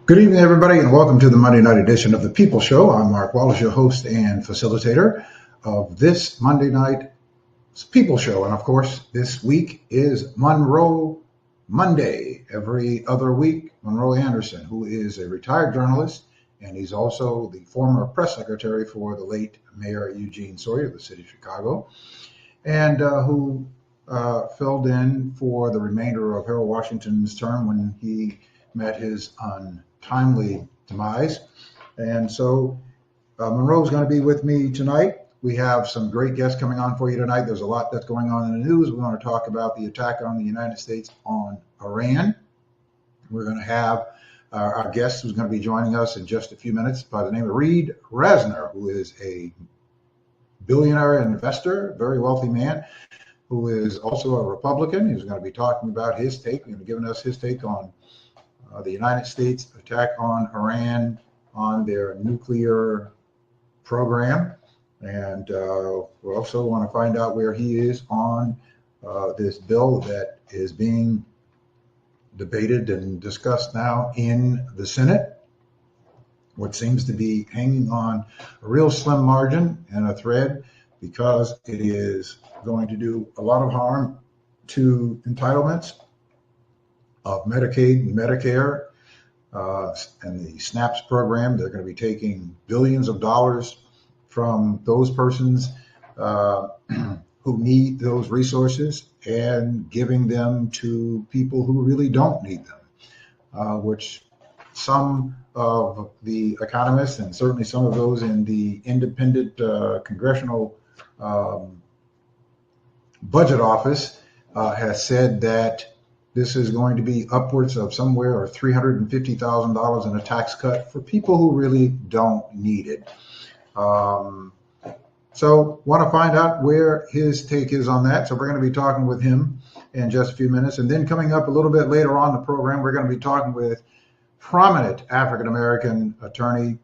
Good evening, everybody, and welcome to the Monday night edition of the People Show. I'm Mark Wallace, your host and facilitator of this Monday night People Show. And of course, this week is Monroe Monday. Every other week, Monroe Anderson, who is a retired journalist, and he's also the former press secretary for the late Mayor Eugene Sawyer of the city of Chicago, and who filled in for the remainder of Harold Washington's term when he met his untimely demise. And so Monroe's going to be with me tonight. We have some great guests coming on for you tonight. There's a lot that's going on in the news. We want to talk about the attack on the United States on Iran. We're going to have our guest who's going to be joining us in just a few minutes by the name of Reed Rasner, who is a billionaire investor, very wealthy man, who is also a Republican. He's going to be talking about his take, giving us his take on the United States attack on Iran, on their nuclear program. And we also want to find out where he is on this bill that is being debated and discussed now in the Senate, what seems to be hanging on a real slim margin and a thread, because it is going to do a lot of harm to entitlements of Medicaid and Medicare and the SNAPS program. They're going to be taking billions of dollars from those persons who need those resources and giving them to people who really don't need them, which some of the economists and certainly some of those in the independent congressional budget office has said that this is going to be upwards of somewhere or $350,000 in a tax cut for people who really don't need it. So want to find out where his take is on that. So we're going to be talking with him in just a few minutes. And then coming up a little bit later on in the program, we're going to be talking with prominent African-American attorney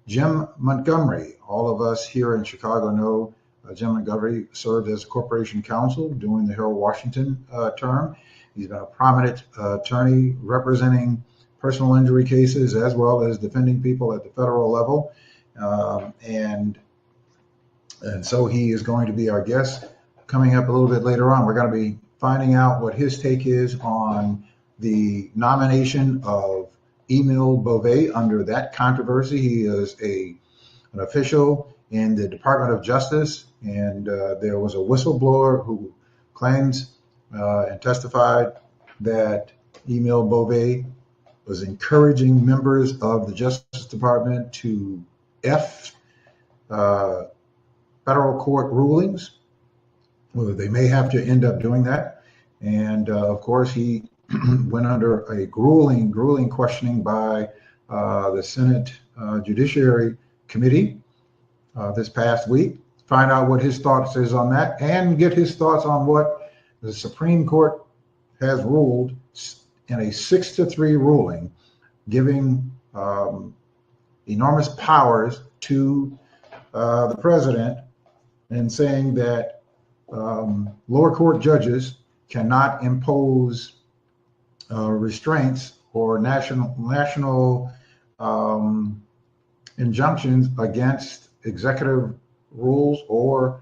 Jim Montgomery. All of us here in Chicago know Jim Montgomery served as corporation counsel during the Harold Washington term. He's been a prominent attorney representing personal injury cases as well as defending people at the federal level. And so he is going to be our guest coming up a little bit later on. We're going to be finding out what his take is on the nomination of Emil Beauvais under that controversy. He is an official in the Department of Justice, and there was a whistleblower who claims and testified that Emil Beauvais was encouraging members of the Justice Department to F federal court rulings. Well, they may have to end up doing that. And of course, he went under a grueling questioning by the Senate Judiciary Committee this past week. Find out what his thoughts is on that and get his thoughts on what the Supreme Court has ruled in a 6-3 ruling, giving enormous powers to the president and saying that lower court judges cannot impose restraints or national injunctions against executive rules or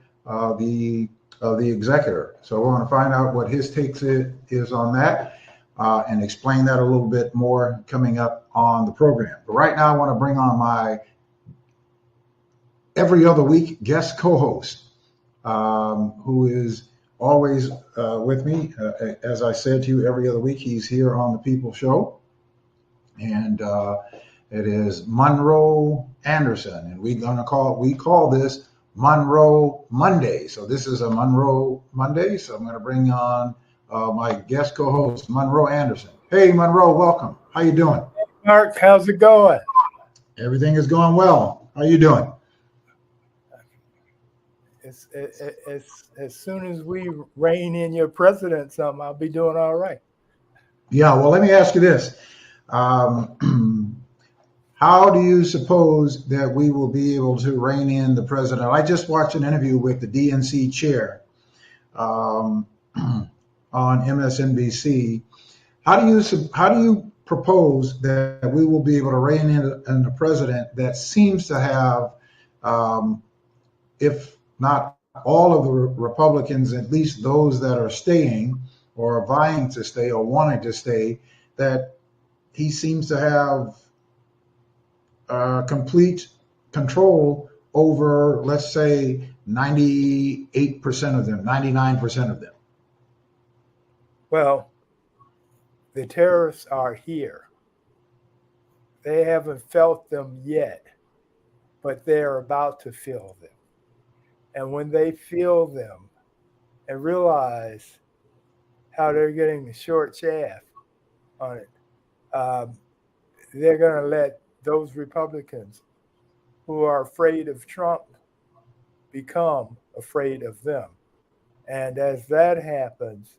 the executor. So we want to find out what his take is on that and explain that a little bit more coming up on the program. But right now I want to bring on my every other week guest co-host, who is always with me. As I said to you, every other week he's here on the People Show. And it is Monroe Anderson. And we call this Monroe Monday. So this is a Monroe Monday. So I'm going to bring on my guest co-host, Monroe Anderson. Hey, Monroe, welcome. How you doing? Hey, Mark, how's it going? Everything is going well. How you doing? As soon as we rein in your president, I'll be doing all right. Yeah. Well, let me ask you this. How do you suppose that we will be able to rein in the president? I just watched an interview with the DNC chair on MSNBC. How do you propose that we will be able to rein in a president that seems to have, if not all of the Republicans, at least those that are staying or are vying to stay or wanting to stay, that he seems to have complete control over, let's say, 98% of them, 99% of them. Well, the terrorists are here. They haven't felt them yet, but they're about to feel them. And when they feel them and realize how they're getting the short shaft on it, they're going to let those Republicans who are afraid of Trump become afraid of them. And as that happens,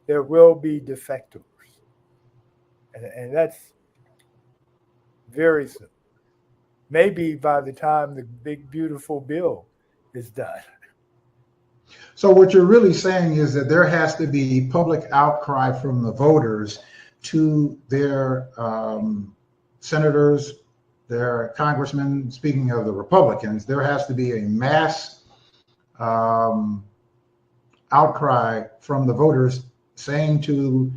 there will be defectors. And that's very soon. Maybe by the time the big, beautiful bill is done. So what you're really saying is that there has to be public outcry from the voters to their senators, their congressmen. Speaking of the Republicans, there has to be a mass outcry from the voters saying to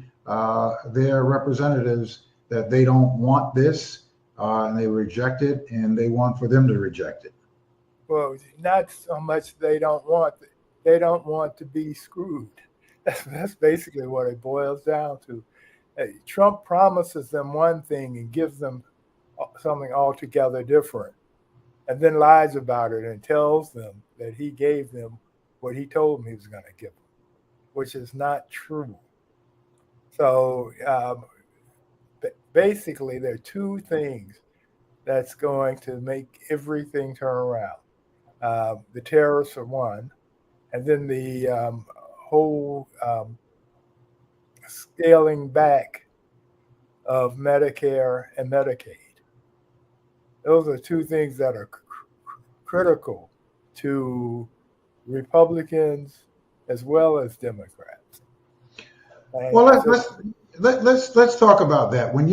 their representatives that they don't want this and they reject it, and they want for them to reject it. Well, not so much they don't want to be screwed. That's basically what it boils down to. Trump promises them one thing and gives them something altogether different, and then lies about it and tells them that he gave them what he told them he was going to give them, which is not true. So basically, there are two things that's going to make everything turn around. The terrorists are one, and then the whole scaling back of Medicare and Medicaid. Those are two things that are critical to Republicans as well as Democrats. And well, let's talk about that. When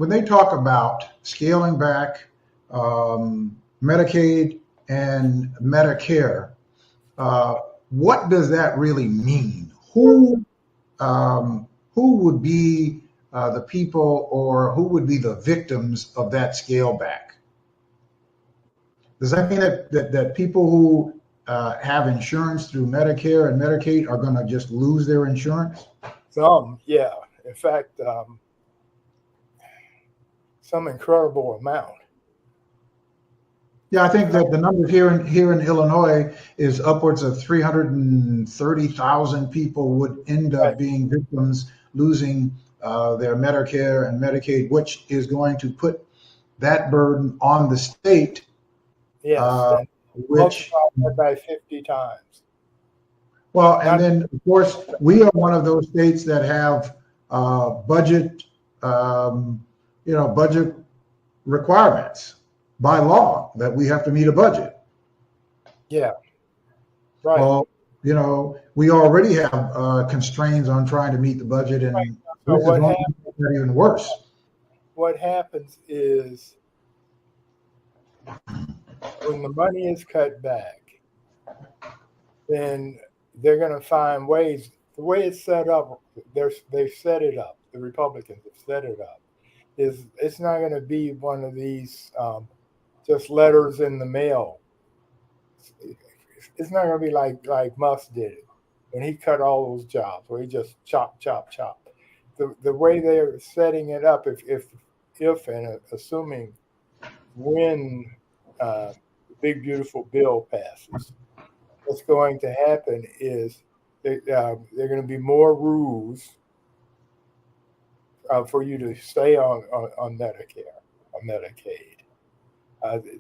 they talk about scaling back Medicaid and Medicare, what does that really mean? Who would be the people, or who would be the victims of that scale back? Does that mean that people who have insurance through Medicare and Medicaid are going to just lose their insurance? Some, yeah. In fact, some incredible amount. Yeah, I think that the number here in Illinois is upwards of 330,000 people would end up being victims, losing their Medicare and Medicaid, which is going to put that burden on the state. Yes, which by 50 times. Well, and then of course we are one of those states that have budget, budget requirements by law that we have to meet a budget. Yeah, right. Well, we already have constraints on trying to meet the budget, and right. So this is going to make even worse. What happens is when the money is cut back, then they're going to find ways. The way it's set up, they've set it up. The Republicans have set it up. Is it's not going to be one of these just letters in the mail. It's not going to be like Musk did it when he cut all those jobs, where he just chop. The way they're setting it up, if and assuming when the big beautiful bill passes, what's going to happen is there are going to be more rules for you to stay on Medicare or Medicaid.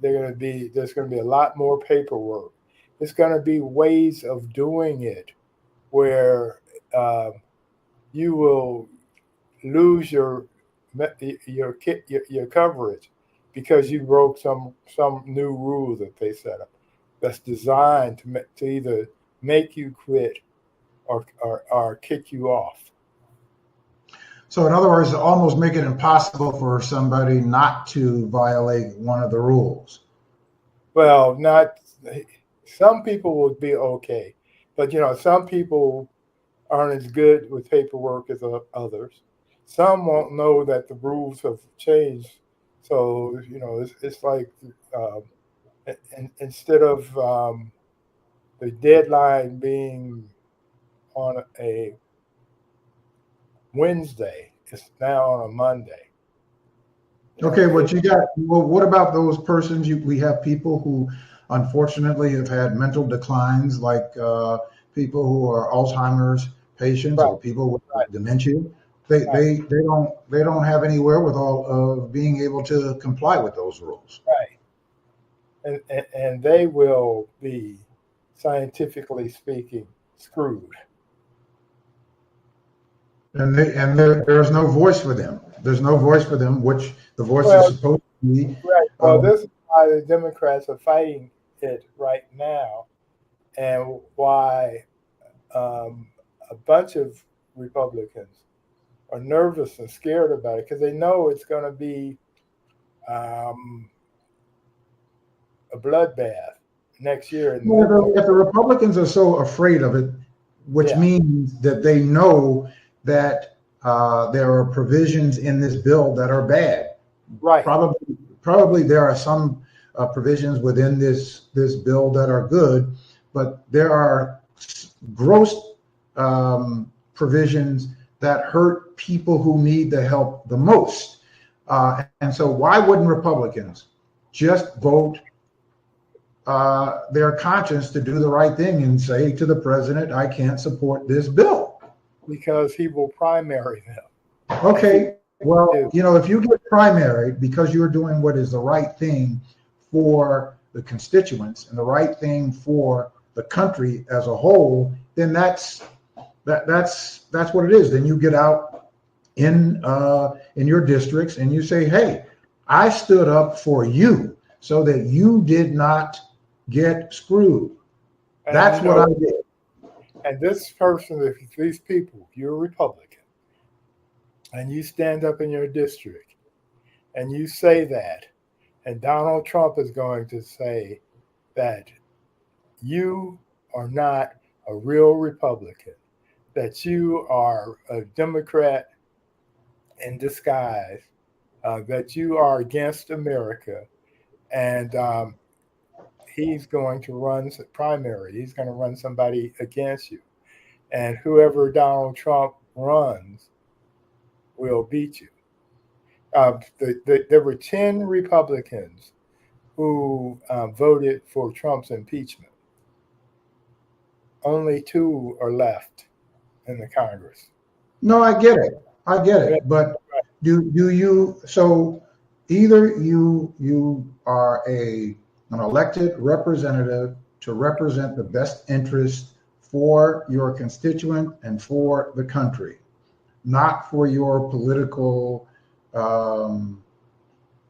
There's going to be a lot more paperwork. There's going to be ways of doing it where you will lose your coverage because you broke some new rule that they set up that's designed to either make you quit or kick you off. So in other words, almost make it impossible for somebody not to violate one of the rules. Well, not some people would be okay, but some people aren't as good with paperwork as others. Some won't know that the rules have changed, so it's like instead of the deadline being on a Wednesday, it's now on a Monday. Okay, what you got? Well, what about those persons? We have people who, unfortunately, have had mental declines, like people who are Alzheimer's patients Right, or people with right, dementia. They, right, they they don't they don't have any wherewithal of being able to comply with those rules. right. And they will be, scientifically speaking, screwed. And there's no voice for them. There's no voice for them, which the voice is Well, supposed to be. right. Well, Um, this is why the Democrats are fighting it right now, and why um, a bunch of Republicans are nervous and scared about it because they know it's going to be um, a bloodbath next year in the midterm. if the Republicans are so afraid of it, which Yeah, means that they know that there are provisions in this bill that are bad. right. Probably there are some provisions within this bill that are good, but there are gross provisions that hurt people who need the help the most. And so, why wouldn't Republicans just vote their conscience to do the right thing and say to the president, I can't support this bill? Because he will primary them. As he Okay, well, do. if you get primaried because you're doing what is the right thing for the constituents and the right thing for the country as a whole, then that's what it is. Then you get out in your districts and you say, hey, I stood up for you so that you did not get screwed. And That's what I did. and this person, these people, you're a Republican, and you stand up in your district and you say that, and Donald Trump is going to say that you are not a real Republican, that you are a Democrat in disguise, that you are against America, and he's going to run primary. He's going to run somebody against you, and whoever Donald Trump runs will beat you. There were 10 Republicans who voted for Trump's impeachment. Only 2 are left in the Congress. No, I get it. I get Right. it. But do you so either you are an elected representative to represent the best interest for your constituent and for the country, not for your political um,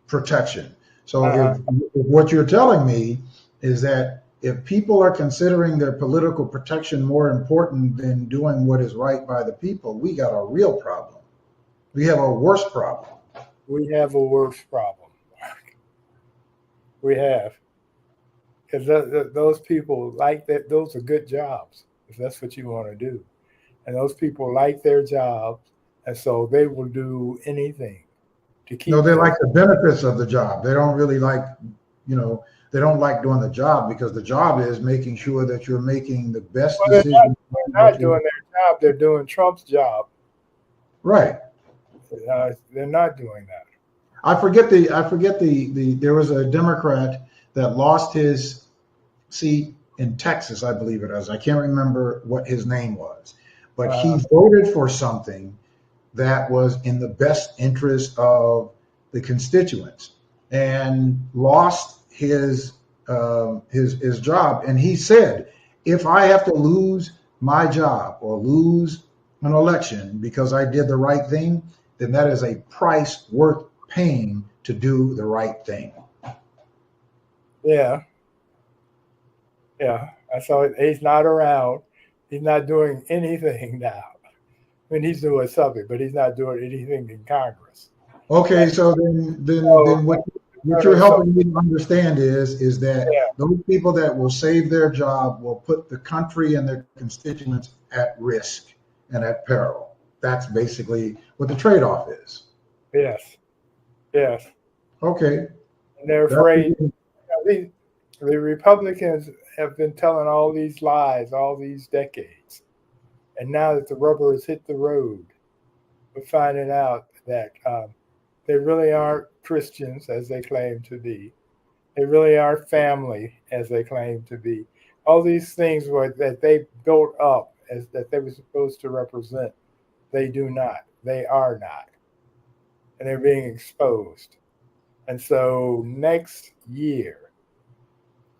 protection. So if what you're telling me is that if people are considering their political protection more important than doing what is right by the people, we got a real problem. We have a worse problem. We have a worse problem. We have, because those people like that. Those are good jobs if that's what you want to do, and those people like their jobs, and so they will do anything to No, keep they them. like the benefits of the job. They don't really like, they don't like doing the job because the job is making sure that you're making the best Well, decision. they're not doing their job. They're doing Trump's job. Right. They're not doing that. There was a Democrat that lost his seat in Texas, I believe it was. I can't remember what his name was, but he voted for something that was in the best interest of the constituents and lost his job. And he said, if I have to lose my job or lose an election because I did the right thing, then that is a price worth paying to do the right thing. Yeah, yeah. I saw it. He's not around. He's not doing anything now. I mean, he's doing something, but he's not doing anything in Congress. Okay, so then what you're So helping me to understand is that yeah, those people that will save their job will put the country and their constituents at risk and at peril. That's basically what the trade-off is. yes, yes, Okay, and they're that's afraid. The, the Republicans have been telling all these lies all these decades, and now that the rubber has hit the road, we're finding out that they really aren't Christians as they claim to be. They really are family as they claim to be. All these things that they built up as that they were supposed to represent, they do not. They are not, and they're being exposed. And so next year,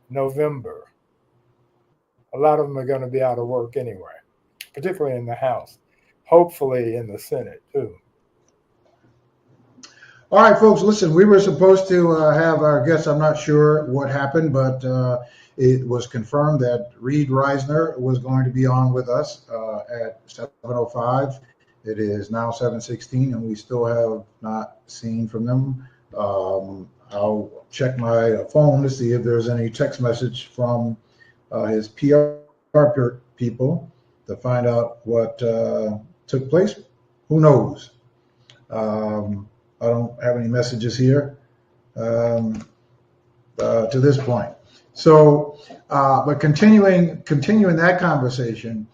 November, a lot of them are going to be out of work anyway, particularly in the House. Hopefully in the Senate too. All right, folks, listen, we were supposed to have our guests. I'm not sure what happened, but it was confirmed that Reed Reisner was going to be on with us at 7:05. It is now 7:16, and we still have not seen from them. I'll check my phone to see if there's any text message from his PR people to find out what took place. Who knows? I don't have any messages here to this point. So, but continuing that conversation,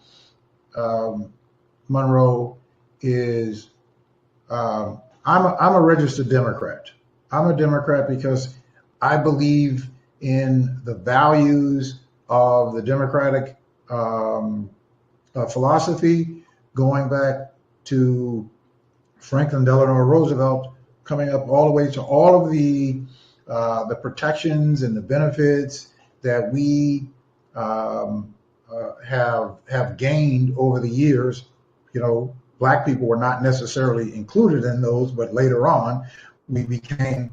Monroe is I'm a registered Democrat. I'm a Democrat because I believe in the values of the Democratic philosophy, going back to Franklin Delano Roosevelt, coming up all the way to all of the protections and the benefits that we have gained over the years. You know, black people were not necessarily included in those, but later on, we became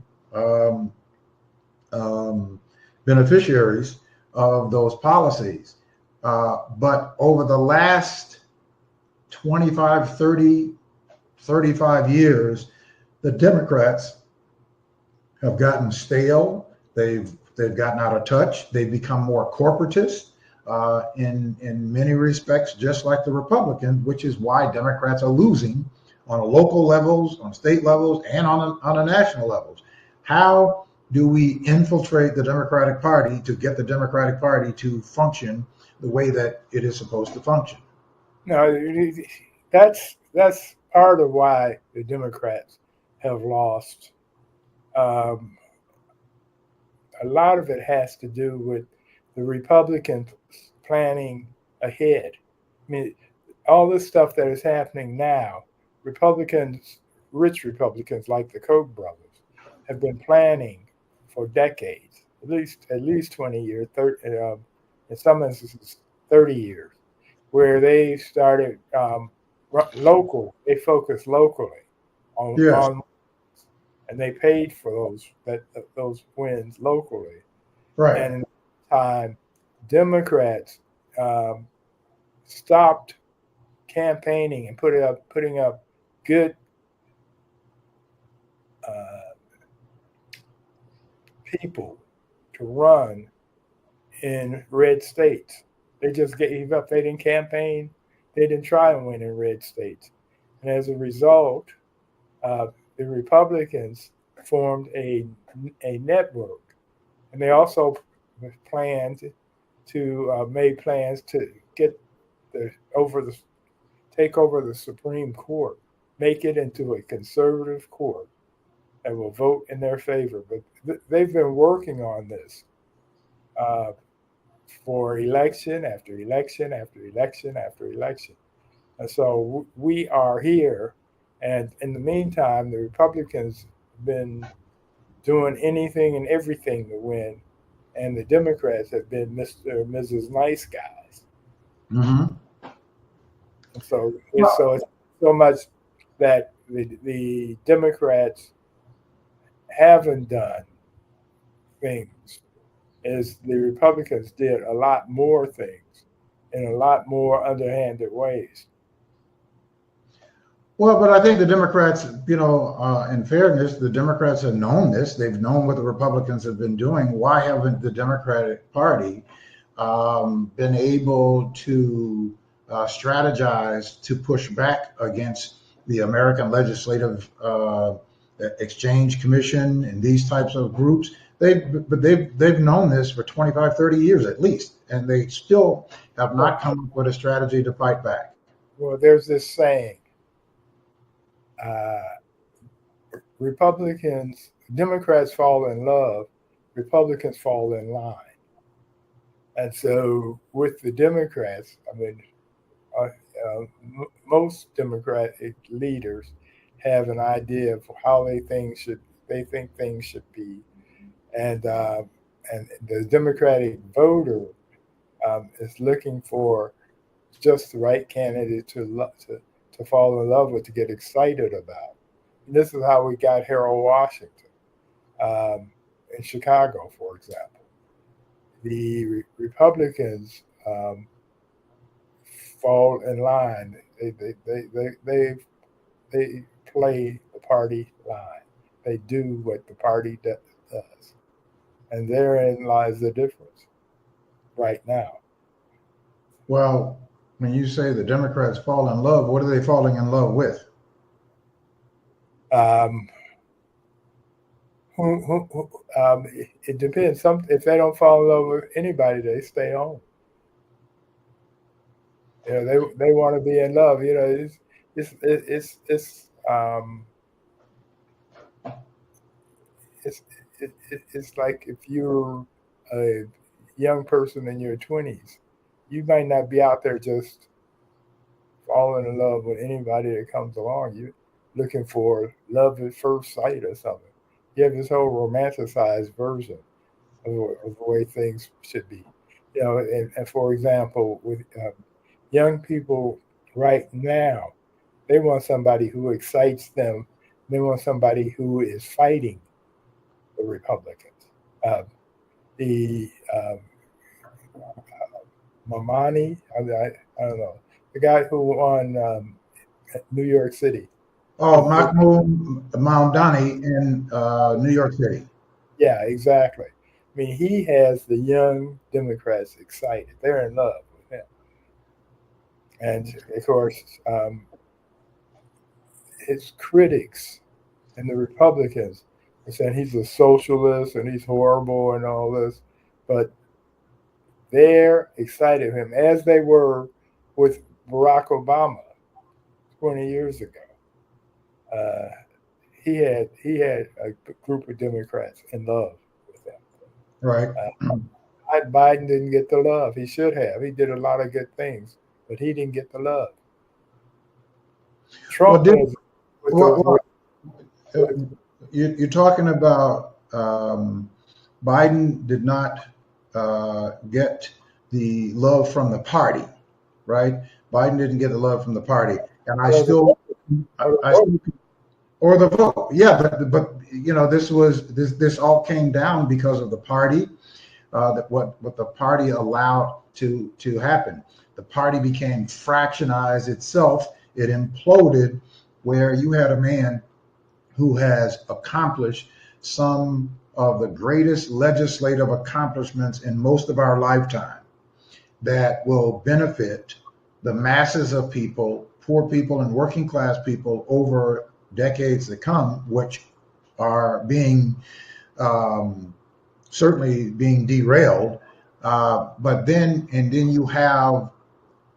beneficiaries of those policies. But over the last 25, 30, 35 years, the Democrats have gotten stale. They've gotten out of touch. They've become more corporatist in many respects, just like the Republicans, which is why Democrats are losing on a local levels, on state levels, and on a national levels. How do we infiltrate the Democratic Party to get the Democratic Party to function the way that it is supposed to function? No, that's part of why the Democrats have lost. Um, a lot of it has to do with the Republicans planning ahead. I mean, all this stuff that is happening now, Republicans, rich Republicans like the Koch brothers, have been planning for decades, at least 20 years, 30, in some instances 30 years, where they started local. They focused locally Yes, on and they paid for those wins locally. right. And in time, Democrats stopped campaigning and putting up good people to run in red states. They just gave up. They didn't campaign. They didn't try and win in red states. And as a result, the Republicans formed a network, and they also planned to made plans to get take over the Supreme Court, make it into a conservative court that will vote in their favor. But they've been working on this for election after election after election after election. And so we are here. And in the meantime, the Republicans have been doing anything and everything to win. And the Democrats have been Mr. and Mrs. Nice Guys. Mm-hmm. And so it's so much that the Democrats haven't done things as the Republicans did a lot more things in a lot more underhanded ways. Well, but I think the Democrats, in fairness, the Democrats have known this. They've known what the Republicans have been doing. Why haven't the Democratic Party been able to strategize to push back against the American Legislative Exchange Commission and these types of groups? They've known this for 25, 30 years at least, and they still have not come up with a strategy to fight back. Well, there's this saying, Democrats fall in love, Republicans fall in line. And so with the Democrats, I mean, most Democratic leaders have an idea of how they think things should be, and the Democratic voter is looking for just the right candidate to fall in love with, to get excited about. And this is how we got Harold Washington in Chicago, for example. The Republicans fall in line. They play the party line. They do what the party does, and therein lies the difference right now. Well, when you say the Democrats fall in love, what are they falling in love with? It depends. If they don't fall in love with anybody, they stay home. They want to be in love. It's like if you're a young person in your 20s, you might not be out there just falling in love with anybody that comes along. You're looking for love at first sight or something. You have this whole romanticized version of the way things should be. And for example, with young people right now, they want somebody who excites them. They want somebody who is fighting the Republicans. Mamani, I don't know, the guy who won New York City. Oh, Mahmoud Mamdani in New York City. Yeah, exactly. I mean, he has the young Democrats excited. They're in love with him. And, of course, his critics and the Republicans are saying he's a socialist and he's horrible and all this. But they're excited with him, as they were with Barack Obama 20 years ago. He had a group of Democrats in love with him. Right. Biden didn't get the love. He should have. He did a lot of good things, but he didn't get the love. Trump you're talking about Biden did not get the love from the party, right? Biden didn't get the love from the party, and I still or the vote, yeah. But this all came down because of the party. That what the party allowed to happen. The party became fractionized itself. It imploded, where you had a man who has accomplished some of the greatest legislative accomplishments in most of our lifetime that will benefit the masses of people, poor people and working class people over decades to come, which are being certainly being derailed. But then you have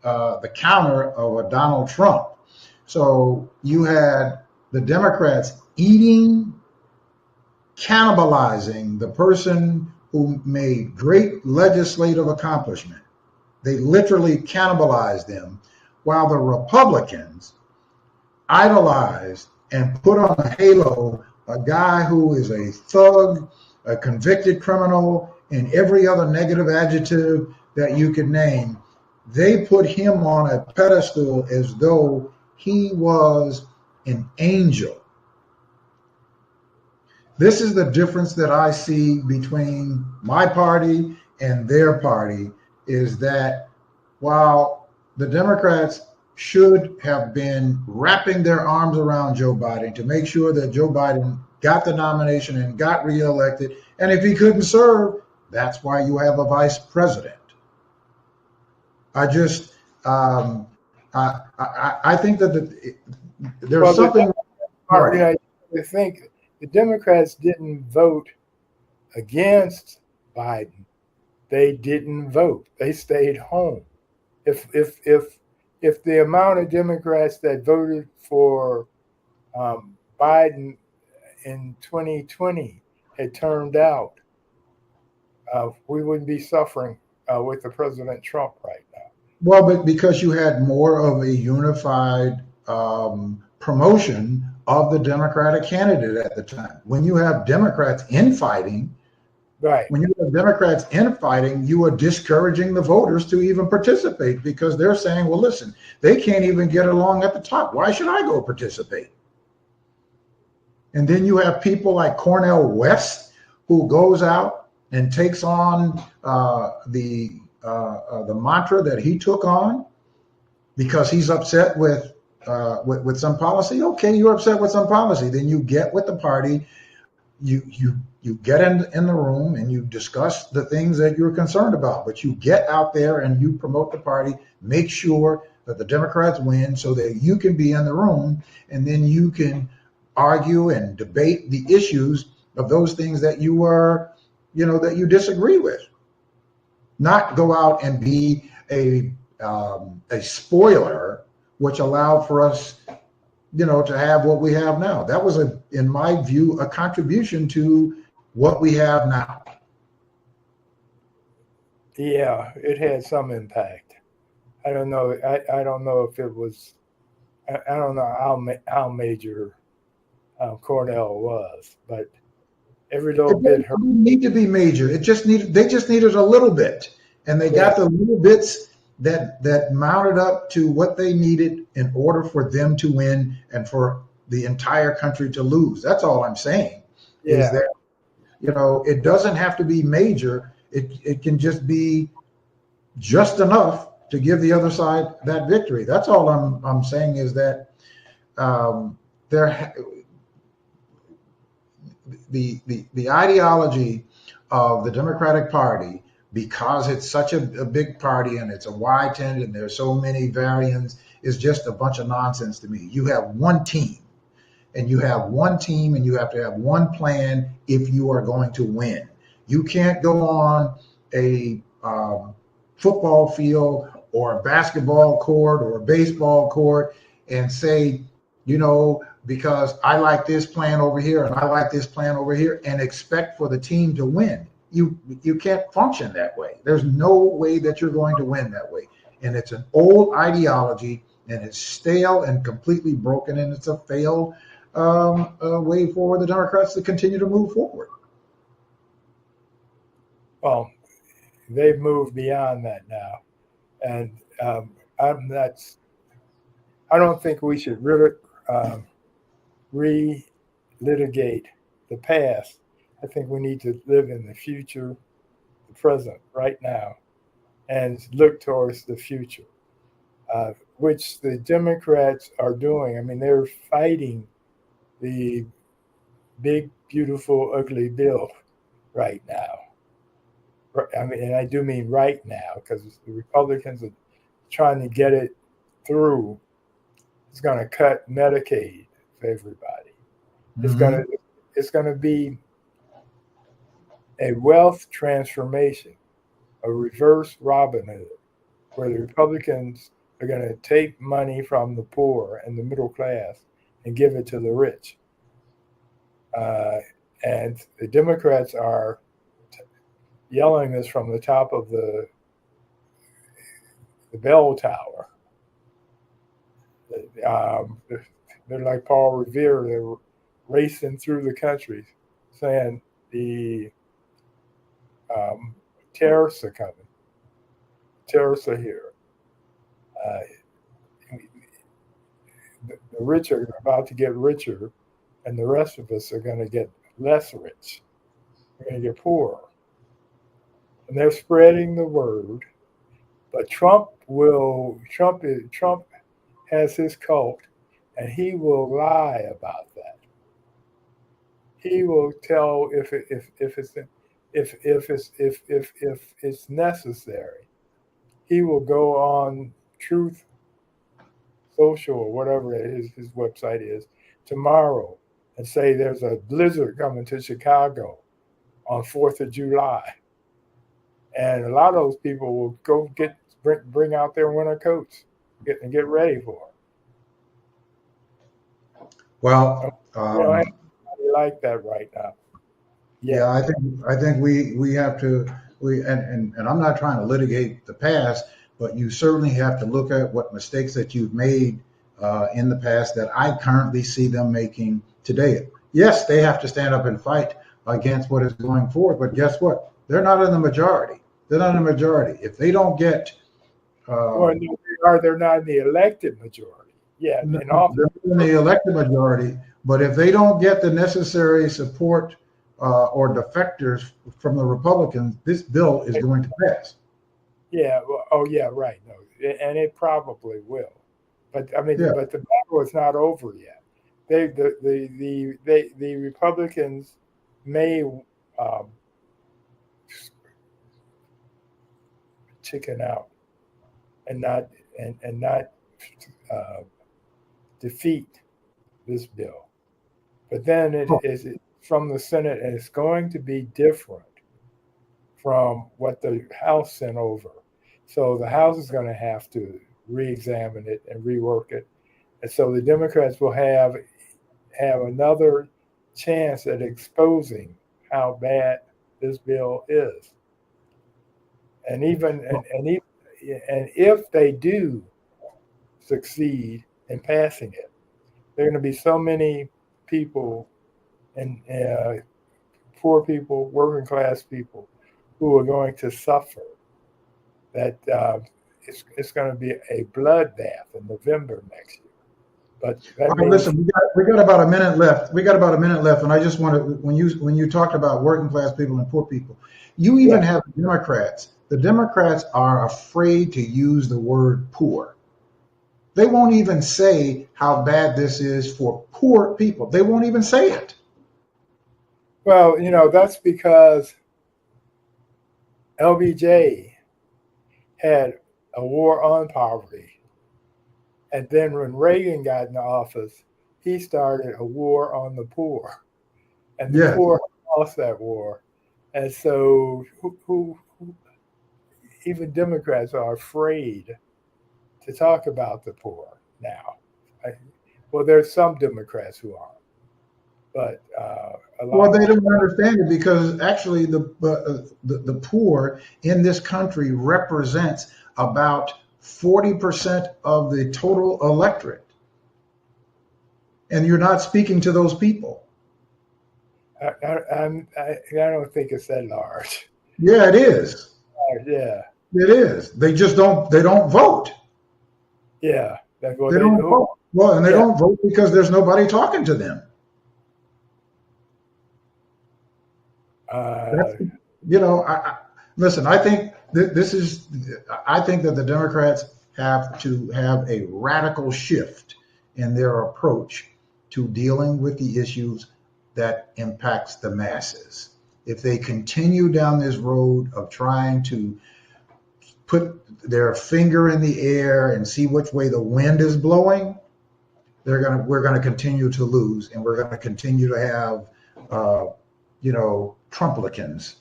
the counter of a Donald Trump. So you had the Democrats cannibalizing the person who made great legislative accomplishment. They literally cannibalized them, while the Republicans idolized and put on a halo a guy who is a thug, a convicted criminal, and every other negative adjective that you could name. They put him on a pedestal as though he was an angel. This is the difference that I see between my party and their party, is that while the Democrats should have been wrapping their arms around Joe Biden to make sure that Joe Biden got the nomination and got reelected. And if he couldn't serve, that's why you have a vice president. I just, I think that there's something. I think the Democrats didn't vote against Biden. They didn't vote. They stayed home. If the amount of Democrats that voted for Biden in 2020 had turned out, we wouldn't be suffering with the President Trump right now. Well, but because you had more of a unified promotion of the Democratic candidate at the time. When you have Democrats infighting, right? When you have Democrats infighting, you are discouraging the voters to even participate because they're saying, well, listen, they can't even get along at the top. Why should I go participate? And then you have people like Cornel West, who goes out and takes on the mantra that he took on because he's upset with some policy. Okay, you're upset with some policy. Then you get with the party, you get in the room and you discuss the things that you're concerned about. But you get out there and you promote the party, make sure that the Democrats win so that you can be in the room, and then you can argue and debate the issues of those things that you are, that you disagree with. Not go out and be a spoiler, which allowed for us, to have what we have now. That was, in my view, a contribution to what we have now. Yeah, it had some impact. I don't know. I don't know if it was. I don't know how major Cornell was, but every little bit hurt. It didn't need to be major. They just needed a little bit, and they got the little bits that mounted up to what they needed in order for them to win and for the entire country to lose. That's all I'm saying. Yeah. Is that it doesn't have to be major. It can just be just enough to give the other side that victory. That's all I'm saying is that the ideology of the Democratic Party, because it's such a big party and it's a wide tent and there's so many variants, is just a bunch of nonsense to me. You have one team, and you have to have one plan if you are going to win. You can't go on a football field or a basketball court or a baseball court and say, because I like this plan over here and I like this plan over here, and expect for the team to win. You can't function that way. There's no way that you're going to win that way. And it's an old ideology, and it's stale and completely broken, and it's a failed way for the Democrats to continue to move forward. Well, they've moved beyond that now, and I don't think we should re-litigate the past. I think we need to live in the future, the present, right now, and look towards the future, which the Democrats are doing. I mean, they're fighting the big, beautiful, ugly bill right now. I mean, and I do mean right now, because the Republicans are trying to get it through. It's going to cut Medicaid for everybody. Mm-hmm. It's going to be a wealth transformation, a reverse Robin Hood, where the Republicans are going to take money from the poor and the middle class and give it to the rich. And the Democrats are yelling this from the top of the bell tower. They're like Paul Revere. They're racing through the country saying the terrorists are coming. Terrorists are here. The rich are about to get richer, and the rest of us are going to get less rich. We're going to get poorer. And they're spreading the word. But Trump has his cult, and he will lie about that. He will tell if it's necessary. He will go on Truth Social or whatever his website is tomorrow and say there's a blizzard coming to Chicago on 4th of July. And a lot of those people will go bring out their winter coats and get ready for it. Well, we don't have anybody like that right now. Yeah, I think we have to and I'm not trying to litigate the past, but you certainly have to look at what mistakes that you've made in the past that I currently see them making today. Yes, they have to stand up and fight against what is going forward, but guess what? They're not in the majority. They're not in the majority. If they don't get they're not in the elected majority. Yeah, they're in the elected majority, but if they don't get the necessary support or defectors from the Republicans, this bill is going to pass. Yeah. Well, right. No, and it probably will. But I mean, but the battle is not over yet. The Republicans may chicken out and not defeat this bill. But then it is from the Senate, and it's going to be different from what the House sent over. So the House is going to have to re-examine it and rework it. And so the Democrats will have another chance at exposing how bad this bill is. And if they do succeed in passing it, there are going to be so many people and poor people, working class people, who are going to suffer. That it's going to be a bloodbath in November next year. But listen, we got about a minute left. And I just want to, when you talked about working class people and poor people, you even have Democrats. The Democrats are afraid to use the word poor. They won't even say how bad this is for poor people. They won't even say it. Well, that's because LBJ had a war on poverty. And then when Reagan got in office, he started a war on the poor. And the poor lost that war. And so who even Democrats are afraid to talk about the poor now. Well, there's some Democrats who are. But they don't understand it because actually the poor in this country represents about 40% of the total electorate, and you're not speaking to those people. I don't think it's that large. Yeah, it is. Yeah, it is. They just don't. They don't vote. Yeah, they don't vote. Well, and they don't vote because there's nobody talking to them. Listen. I think I think that the Democrats have to have a radical shift in their approach to dealing with the issues that impacts the masses. If they continue down this road of trying to put their finger in the air and see which way the wind is blowing, we're gonna continue to lose, and we're gonna continue to have Trumplicans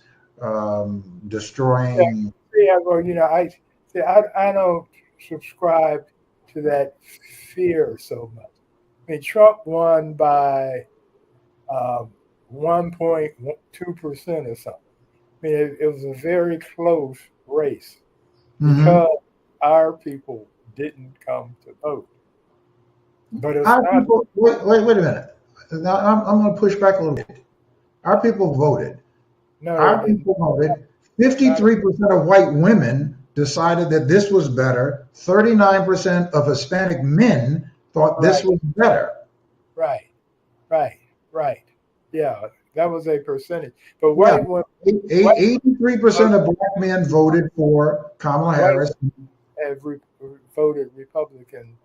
destroying. Yeah, well, I don't subscribe to that fear so much. I mean, Trump won by 1.2% or something. I mean, it was a very close race because our people didn't come to vote. But it's people, wait a minute. Now, I'm going to push back a little bit. Our people voted. Our people voted. 53% of white women decided that this was better. 39% of Hispanic men thought this was better. Right. Yeah, that was a percentage. But white women, 83% of black men voted for Kamala Harris. Have voted Republican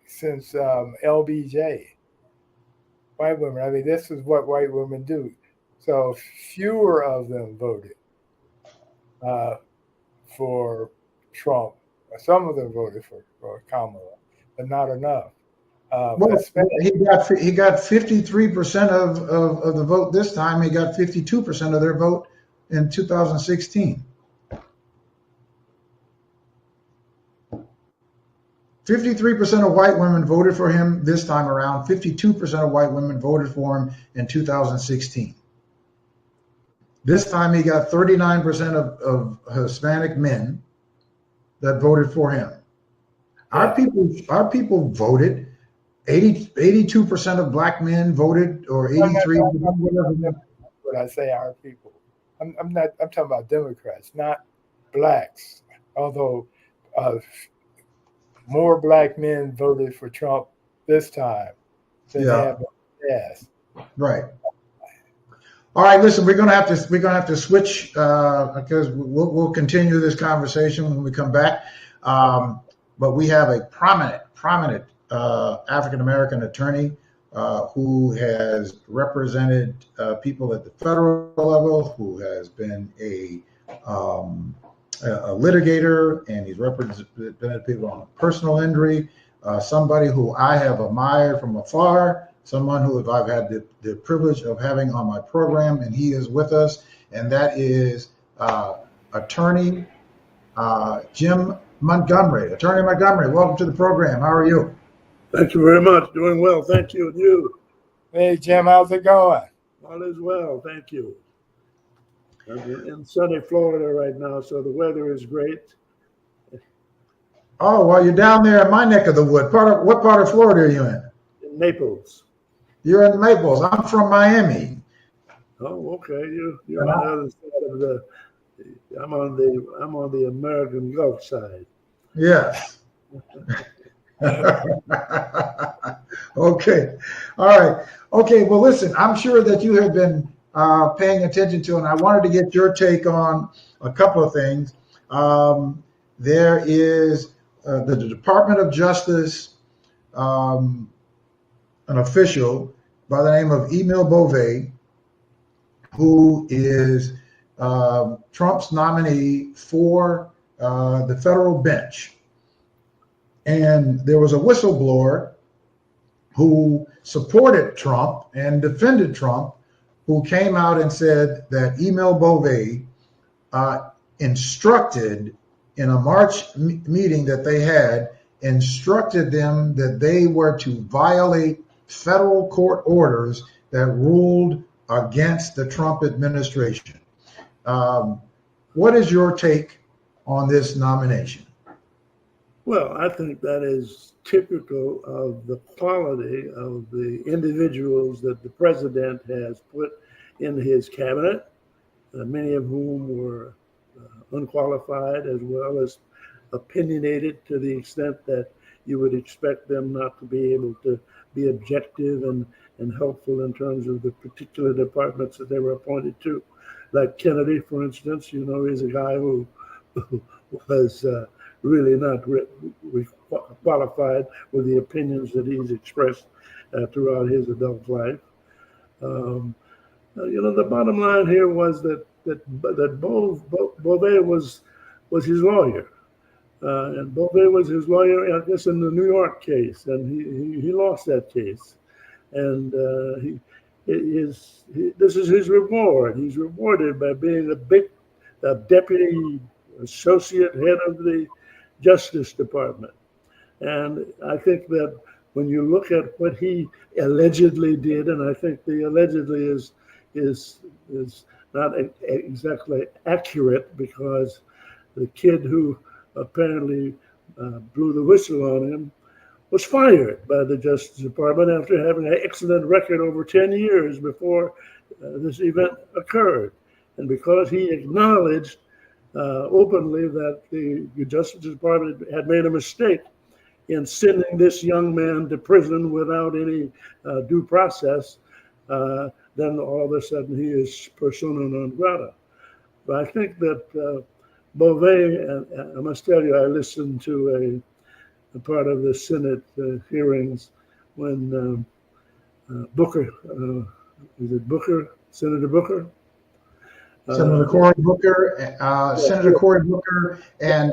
since LBJ. White women. I mean, this is what white women do. So fewer of them voted for Trump. Some of them voted for Kamala, but not enough. Well, he got 53% of the vote this time. He got 52% of their vote in 2016. 53% of white women voted for him this time around. 52% of white women voted for him in 2016. This time he got 39% of Hispanic men that voted for him. Our people voted. 82% of black men voted, or 83. When I say our people, I'm talking about Democrats, not blacks. Although more black men voted for Trump this time than have in the past. Right. All right. Listen, we're gonna have to switch because we'll continue this conversation when we come back. But we have a prominent African American attorney who has represented people at the federal level, who has been a litigator, and he's represented people on personal injury, somebody who I have admired from afar, someone who I've had the privilege of having on my program, and he is with us, and that is attorney Jim Montgomery. Attorney Montgomery, welcome to the program. How are you? Thank you very much. Doing well. Thank you. And you? Hey, Jim, how's it going? All is well. Thank you. I'm in sunny Florida right now, so the weather is great. Oh, well, you're down there in my neck of the wood. What part of Florida are you in? In Naples. You're in Naples. I'm from Miami. Oh, okay. You're on the other side of the. I'm on the American Gulf side. Yes. Okay. All right. Okay. Well, listen, I'm sure that you have been paying attention to, and I wanted to get your take on a couple of things. There is the Department of Justice, an official by the name of Emil Bove, who is Trump's nominee for the federal bench. And there was a whistleblower who supported Trump and defended Trump, who came out and said that Emil Bove instructed in a March meeting that they had, instructed them that they were to violate federal court orders that ruled against the Trump administration. What is your take on this nomination? Well, I think that is typical of the quality of the individuals that the president has put in his cabinet, many of whom were unqualified as well as opinionated to the extent that you would expect them not to be able to be objective and helpful in terms of the particular departments that they were appointed to. Like Kennedy, for instance, is a guy who was really not qualified with the opinions that he's expressed throughout his adult life. The bottom line here was that Bove was his lawyer, and Bove was his lawyer, I guess, in the New York case, and he lost that case, and this is his reward. He's rewarded by being a deputy associate head of the Justice Department. And I think that when you look at what he allegedly did, and I think the allegedly is not exactly accurate, because the kid who apparently blew the whistle on him was fired by the Justice Department after having an excellent record over 10 years before this event occurred. And because he acknowledged openly that the Justice Department had made a mistake in sending this young man to prison without any due process, then all of a sudden he is persona non grata. But I think that Bove, and I must tell you, I listened to a part of the Senate hearings when Booker, is it Booker, Senator Booker? Senator Cory Booker, Senator Cory Booker, and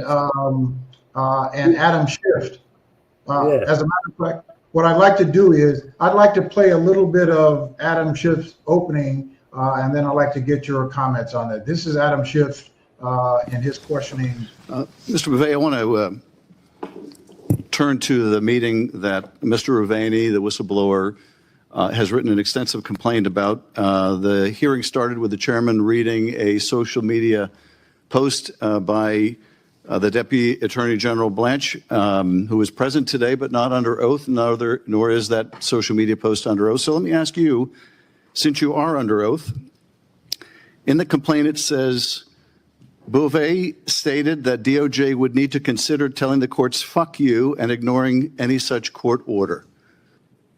Adam Schiff. Yeah. As a matter of fact, what I'd like to do is I'd like to play a little bit of Adam Schiff's opening, and then I'd like to get your comments on it. This is Adam Schiff in his questioning. Mr. Bouvet, I want to turn to the meeting that Mr. Ruvani, the whistleblower, has written an extensive complaint about. The hearing started with the chairman reading a social media post by the Deputy Attorney General Blanche, who is present today but not under oath, nor is that social media post under oath. So let me ask you, since you are under oath, in the complaint it says, Bouvet stated that DOJ would need to consider telling the courts, fuck you, and ignoring any such court order.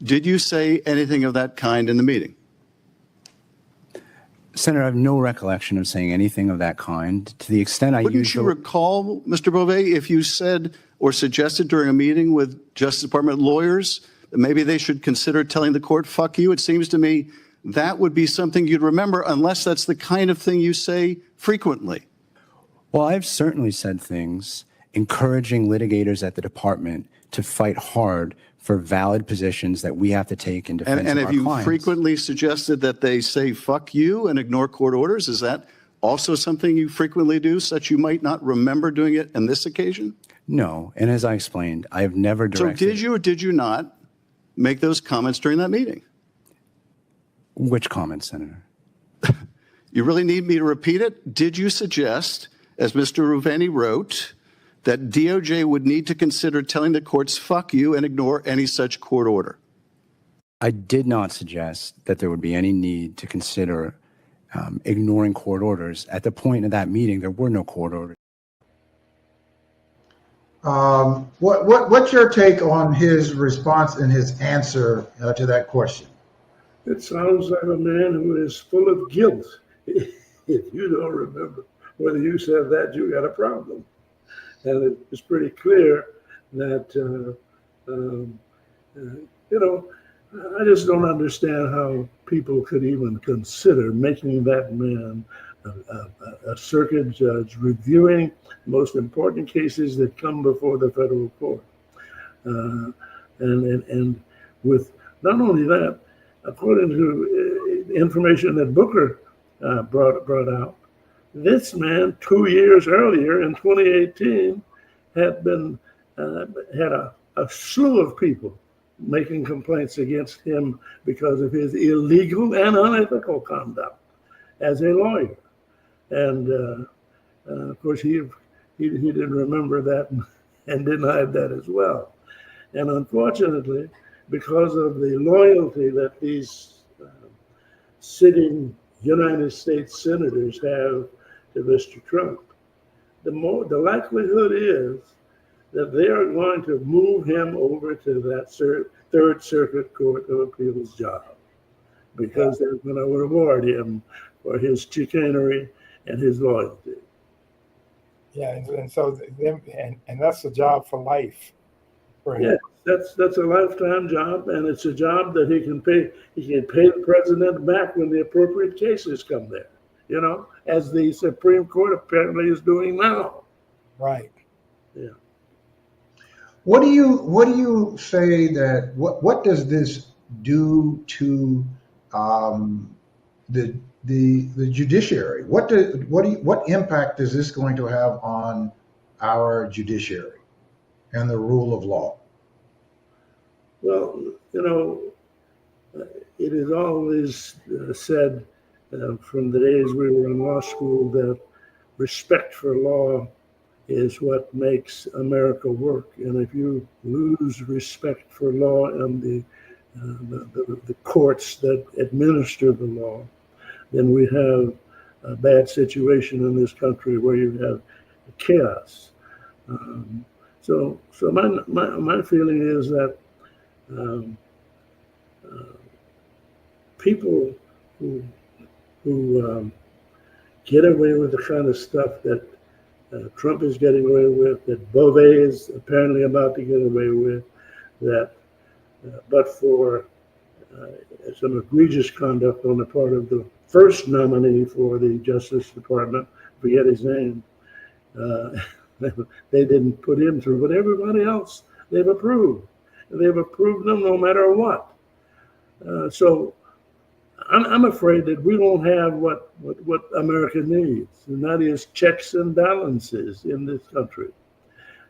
Did you say anything of that kind in the meeting? Senator, I have no recollection of saying anything of that kind. To the extent I Wouldn't you recall, Mr. Bouvet, if you said or suggested during a meeting with Justice Department lawyers that maybe they should consider telling the court, fuck you? It seems to me that would be something you'd remember, unless that's the kind of thing you say frequently. Well, I've certainly said things encouraging litigators at the department to fight hard for valid positions that we have to take in defense of our clients. And have you frequently suggested that they say fuck you and ignore court orders? Is that also something you frequently do, such you might not remember doing it on this occasion? No, and as I explained, I have never directed. So did you or did you not make those comments during that meeting? Which comments, Senator? You really need me to repeat it? Did you suggest, as Mr. Ruvani wrote, that DOJ would need to consider telling the courts, fuck you, and ignore any such court order? I did not suggest that there would be any need to consider ignoring court orders. At the point of that meeting, there were no court orders. What's your take on his response and his answer to that question? It sounds like a man who is full of guilt. If you don't remember whether you said that, you got a problem. And it's pretty clear that, I just don't understand how people could even consider making that man a circuit judge reviewing the most important cases that come before the federal court. And with not only that, according to information that Booker brought out, this man 2 years earlier in 2018 had a slew of people making complaints against him because of his illegal and unethical conduct as a lawyer. And of course, he didn't remember that and denied that as well. And unfortunately, because of the loyalty that these sitting United States senators have to Mr. Trump, the likelihood is that they are going to move him over to that Third Circuit Court of Appeals job, because they're going to reward him for his chicanery and his loyalty. Yeah, and so and that's a job for life for him. Yeah, that's a lifetime job, and it's a job that he can pay. He can pay the president back when the appropriate cases come there. You know, as the Supreme Court apparently is doing now. Right. Yeah. What do you say that what does this do to the judiciary? What impact is this going to have on our judiciary and the rule of law? Well, it is always said from the days we were in law school that respect for law is what makes America work. And if you lose respect for law and the courts that administer the law, then we have a bad situation in this country where you have chaos. So my feeling is that people who get away with the kind of stuff that Trump is getting away with, that Beauvais is apparently about to get away with, that but for some egregious conduct on the part of the first nominee for the Justice Department, forget his name, they didn't put him through, but everybody else they've approved. They've approved them no matter what. So I'm afraid that we don't have what America needs, and that is checks and balances in this country.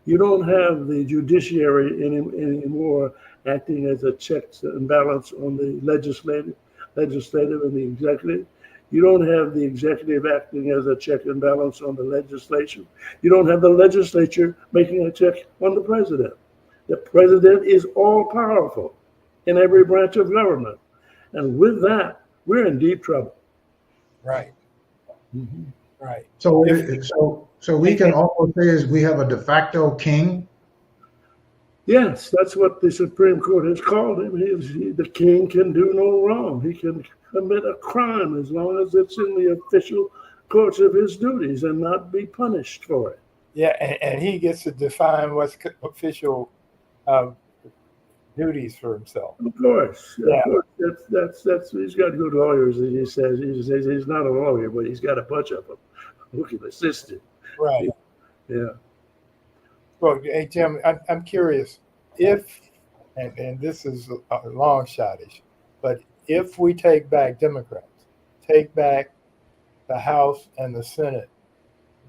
You don't have the judiciary anymore acting as a checks and balance on the legislative and the executive. You don't have the executive acting as a check and balance on the legislation. You don't have the legislature making a check on the president. The president is all powerful in every branch of government. And with that, we're in deep trouble. Right. Mm-hmm. Right. So we can almost say is we have a de facto king. Yes, that's what the Supreme Court has called him. The king can do no wrong. He can commit a crime as long as it's in the official course of his duties and not be punished for it. Yeah, and he gets to define what's official duties for himself. Of course, yeah. Of course. That's he's got good lawyers. He says he's not a lawyer, but he's got a bunch of them who can assist him. Right. Yeah. Well, hey Jim, I'm curious if, and this is a long shotish, but if we take back Democrats, take back the House and the Senate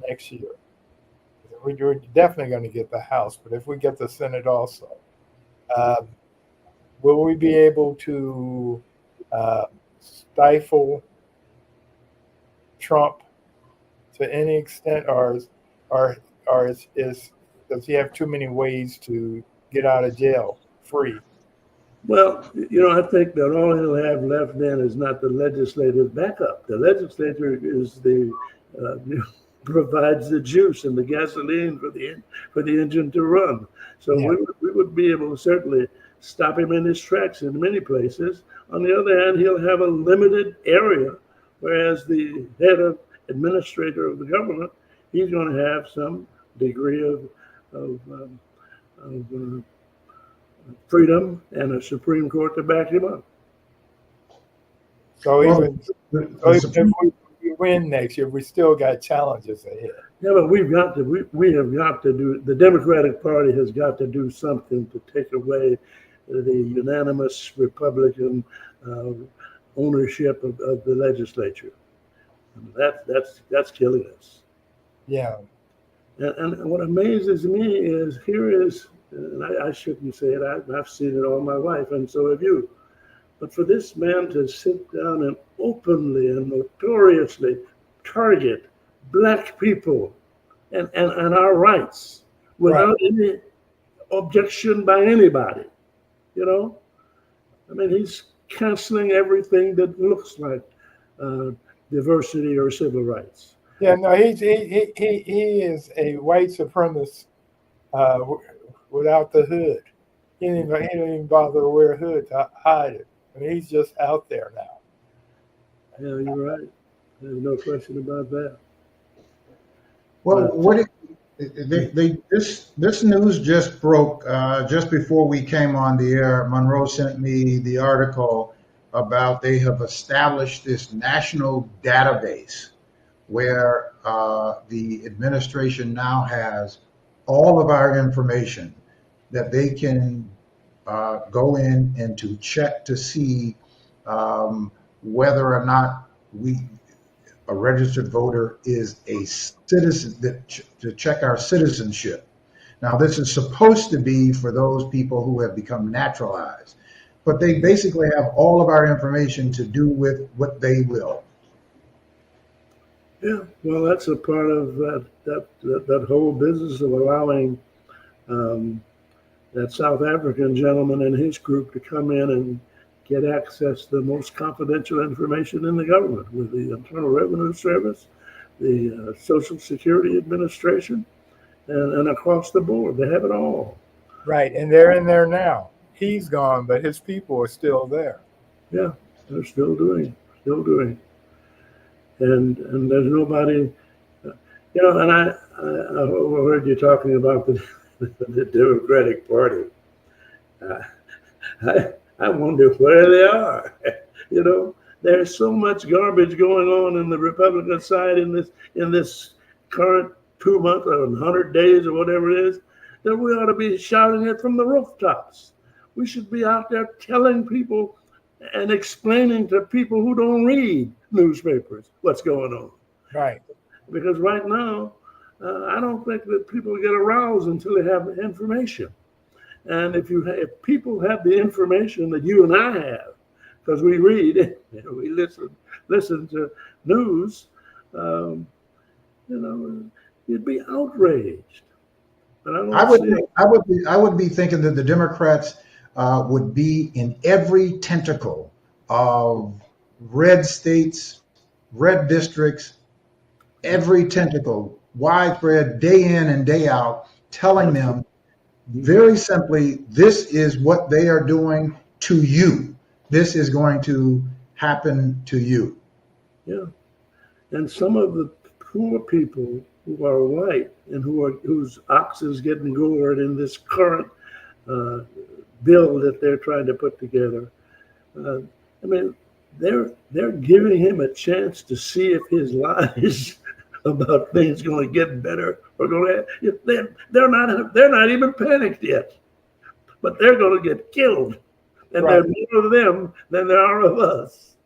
next year, we're definitely going to get the House, but if we get the Senate also, will we be able to stifle Trump to any extent, or does he have too many ways to get out of jail free? Well, I think that all he'll have left then is not the legislative backup. The legislature is provides the juice and the gasoline for the engine to run. So yeah. we would be able to certainly stop him in his tracks in many places. On the other hand, he'll have a limited area, whereas the head of administrator of the government, he's going to have some degree of freedom and a Supreme Court to back him up. So even if we win next year, we still got challenges ahead. Yeah, but we have got to do. The Democratic Party has got to do something to take away the unanimous Republican ownership of the legislature. That's killing us. Yeah. And what amazes me is and I shouldn't say it, I've seen it all my life, and so have you. But for this man to sit down and openly and notoriously target Black people and our rights without any objection by anybody, I mean, he's canceling everything that looks like diversity or civil rights. Yeah, no, he is a white supremacist without the hood. He didn't even bother to wear a hood to hide it. I mean, he's just out there now. Yeah, you're right. There's no question about that. Well, this news just broke just before we came on the air. Monroe sent me the article about they have established this national database where the administration now has all of our information that they can go in and to check to see whether or not a registered voter is a citizen, to check our citizenship. Now, this is supposed to be for those people who have become naturalized, but they basically have all of our information to do with what they will. Yeah, well, that's a part of that whole business of allowing that South African gentleman and his group to come in and get access to the most confidential information in the government with the Internal Revenue Service, the Social Security Administration, and across the board. They have it all. Right, and they're in there now. He's gone, but his people are still there. Yeah, they're still doing. And there's nobody, And I overheard you talking about the Democratic Party. Uh, I wonder where they are. There's so much garbage going on in the Republican side in this current 2 months or 100 days or whatever it is, that we ought to be shouting it from the rooftops. We should be out there telling people and explaining to people who don't read newspapers what's going on. Right. Because right now, I don't think that people get aroused until they have the information. And if people have the information that you and I have, because we read and we listen to news, you'd be outraged. And I would be thinking that the Democrats would be in every tentacle of red states, red districts, every tentacle, widespread, day in and day out, telling them very simply, this is what they are doing to you. This is going to happen to you. Yeah. And some of the poor people who are white and whose ox is getting gored in this current bill that they're trying to put together. They're giving him a chance to see if his lies about things going to get better or going to. They're not even panicked yet, but they're going to get killed, and Right. There's more of them than there are of us.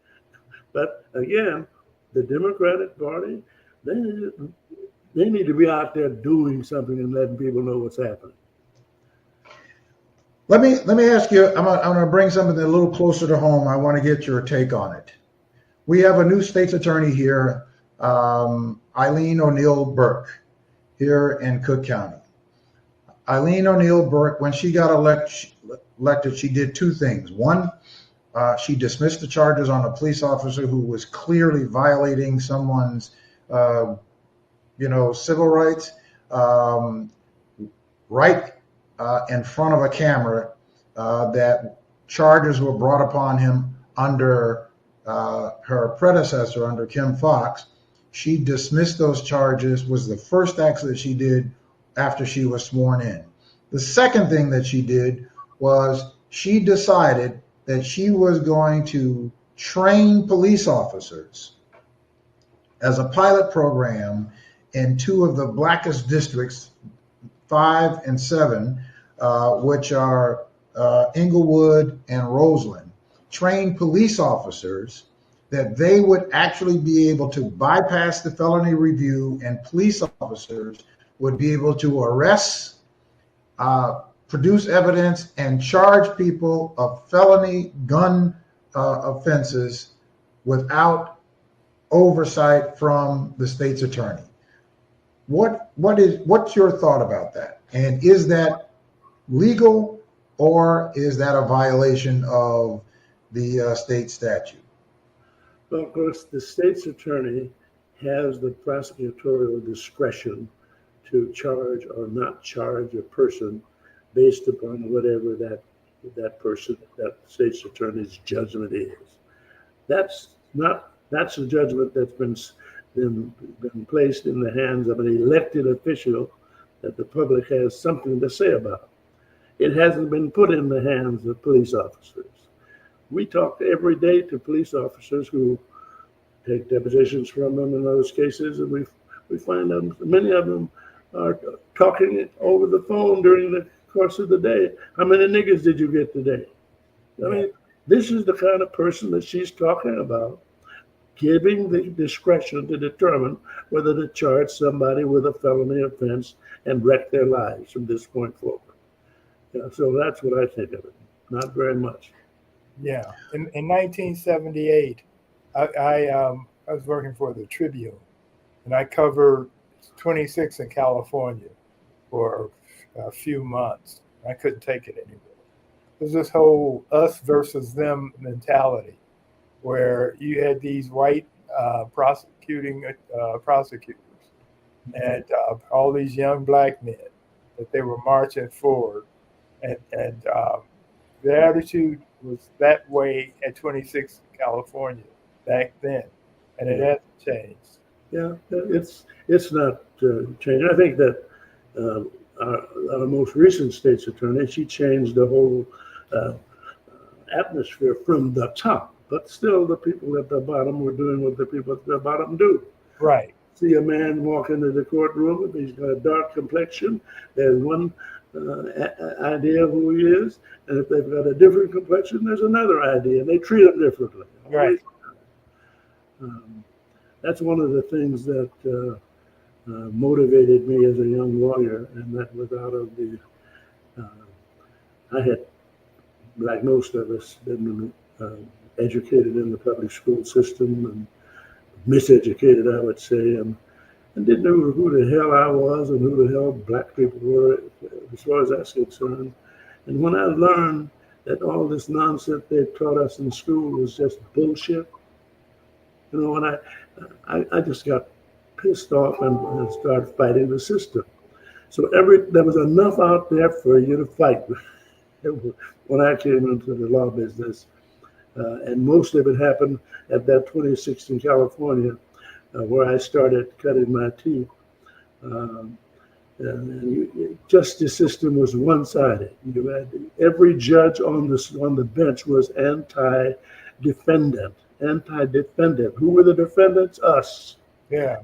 But again, the Democratic Party, they need to be out there doing something and letting people know what's happening. Let me ask you. I'm going to bring something a little closer to home. I want to get your take on it. We have a new state's attorney here, Eileen O'Neill Burke, here in Cook County. Eileen O'Neill Burke, when she got elected, she did two things. One, she dismissed the charges on a police officer who was clearly violating someone's, civil rights, right in front of a camera. That charges were brought upon him under her predecessor, under Kim Foxx. She dismissed those charges, was the first act that she did after she was sworn in. The second thing that she did was she decided that she was going to train police officers as a pilot program in two of the blackest districts, 5 and 7, which are Inglewood and Roseland. Train police officers that they would actually be able to bypass the felony review, and police officers would be able to arrest, produce evidence, and charge people of felony gun offenses without oversight from the state's attorney. What's your thought about that? And is that legal, or is that a violation of the state statute? Well, of course, the state's attorney has the prosecutorial discretion to charge or not charge a person based upon whatever that state's attorney's judgment is. That's a judgment that's been placed in the hands of an elected official that the public has something to say about. It hasn't been put in the hands of police officers. We talk every day to police officers who take depositions from them in those cases, and we find them, many of them are talking over the phone during the course of the day. How many niggas did you get today? I mean, this is the kind of person that she's talking about, giving the discretion to determine whether to charge somebody with a felony offense and wreck their lives from this point forward. Yeah, so that's what I think of it. Not very much. Yeah. In 1978, I was working for the Tribune, and I covered 26 in California for a few months. I couldn't take it anymore. There's this whole us versus them mentality, where you had these white prosecutors and all these young black men that they were marching forward, and the attitude was that way at 26 California back then, and it hasn't changed. yeah. It's not changing. I think that our most recent state's attorney, she changed the whole uh, atmosphere from the top, but still the people at the bottom were doing what the people at the bottom do. Right. See a man walk into the courtroom and he's got a dark complexion. There's one idea of who he is, and if they've got a different complexion, there's another idea, and they treat him differently. Right. Um, that's one of the things that motivated me as a young lawyer, and that was out of the. I had, like most of us, been educated in the public school system and miseducated, I would say, and didn't know who the hell I was and who the hell black people were, as far as that's concerned. And when I learned that all this nonsense they taught us in school was just bullshit, you know, when I just got pissed off and started fighting the system. So there was enough out there for you to fight when I came into the law business. And most of it happened at that 26th in California, where I started cutting my teeth. Justice system was one-sided. You had every judge on the bench was anti-defendant. Who were the defendants? Us. Yeah.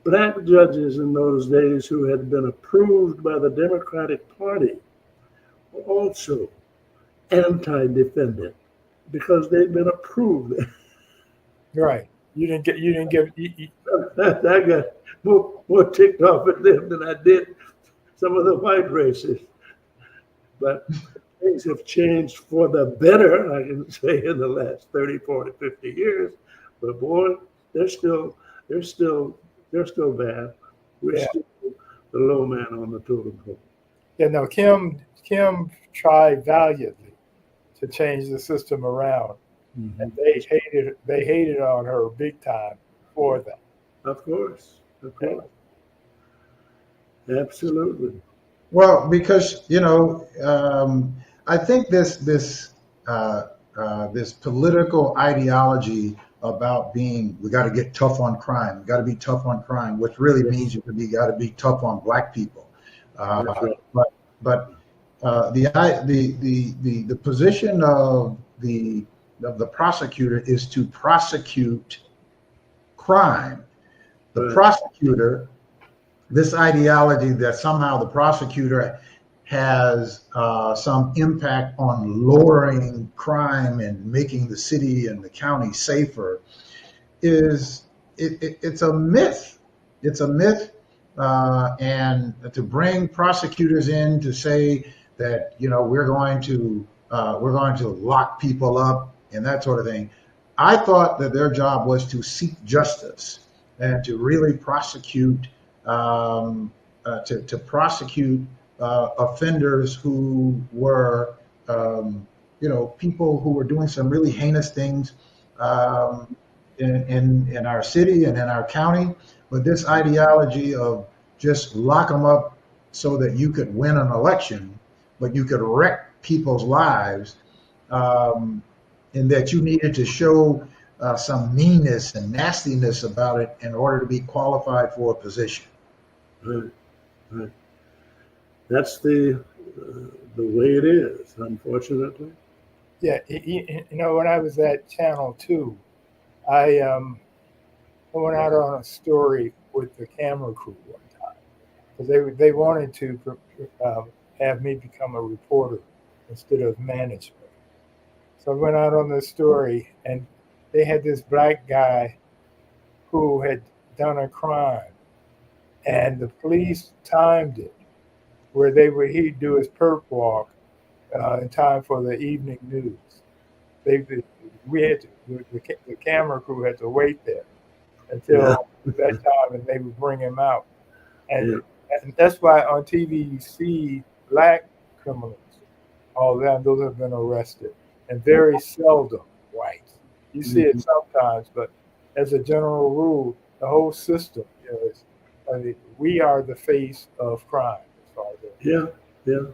Black judges in those days who had been approved by the Democratic Party were also anti-defendant because they'd been approved. Right. You didn't give. I got more ticked off at them than I did some of the white races. But things have changed for the better, I can say, in the last 30, 40, 50 years. But boy, they're still bad. We're still the low man on the totem pole. Yeah, no, Kim tried valiantly to change the system around. Mm-hmm. And they hated on her big time for that. Of course. Absolutely. Well, because I think this political ideology about we got to get tough on crime, got to be tough on crime, which really means got to be tough on black people. Right. But the position of the prosecutor is to prosecute crime. The prosecutor, this ideology that somehow the prosecutor has some impact on lowering crime and making the city and the county safer, it's a myth. It's a myth, and to bring prosecutors in to say that we're going to lock people up and that sort of thing. I thought that their job was to seek justice and to really prosecute, to prosecute offenders who were, people who were doing some really heinous things in our city and in our county. But this ideology of just lock them up so that you could win an election, but you could wreck people's lives, and that you needed to show some meanness and nastiness about it in order to be qualified for a position. Right. That's the way it is, unfortunately. Yeah, when I was at Channel 2, I went out on a story with the camera crew one time because they wanted to have me become a reporter instead of management. So I went out on this story, and they had this black guy who had done a crime, and the police timed it where he'd do his perp walk in time for the evening news. The camera crew had to wait there until that time, and they would bring him out. And that's why on TV you see black criminals, all that, those have been arrested, and very seldom white. You see it sometimes, but as a general rule, the whole system we are the face of crime. As far as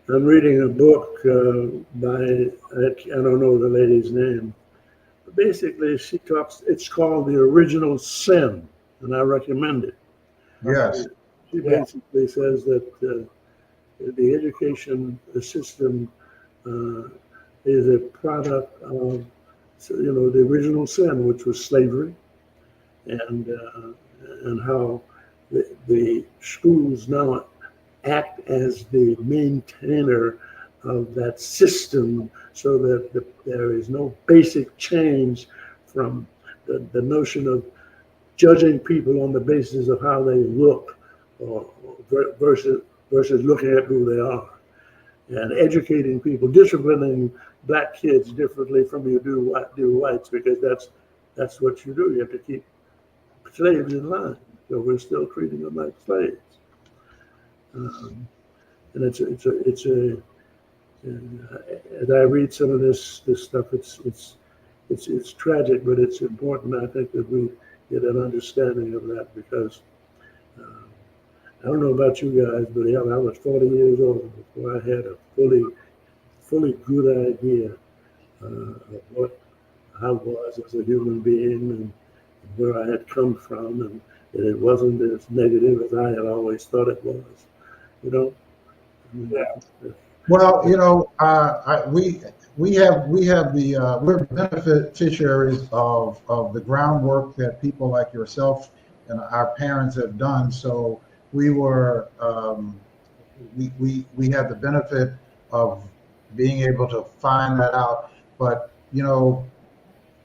I'm reading a book by, I don't know the lady's name, basically she talks. It's called The Original Sin, and I recommend it. Yes. She basically says that the education system is a product of, the original sin, which was slavery, and how the schools now act as the maintainer of that system, so that there is no basic change from the notion of judging people on the basis of how they look, or versus looking at who they are, and educating people, disciplining black kids differently from you do whites, because that's what you do. You have to keep slaves in line, so we're still treating them like slaves. And it's a as I read some of this stuff, it's tragic, but it's important, I think, that we get an understanding of that, because I don't know about you guys, but I was 40 years old before I had a fully good idea of what I was as a human being, and where I had come from, and that it wasn't as negative as I had always thought it was. Well, we're beneficiaries of the groundwork that people like yourself and our parents have done. So we were we had the benefit of being able to find that out. But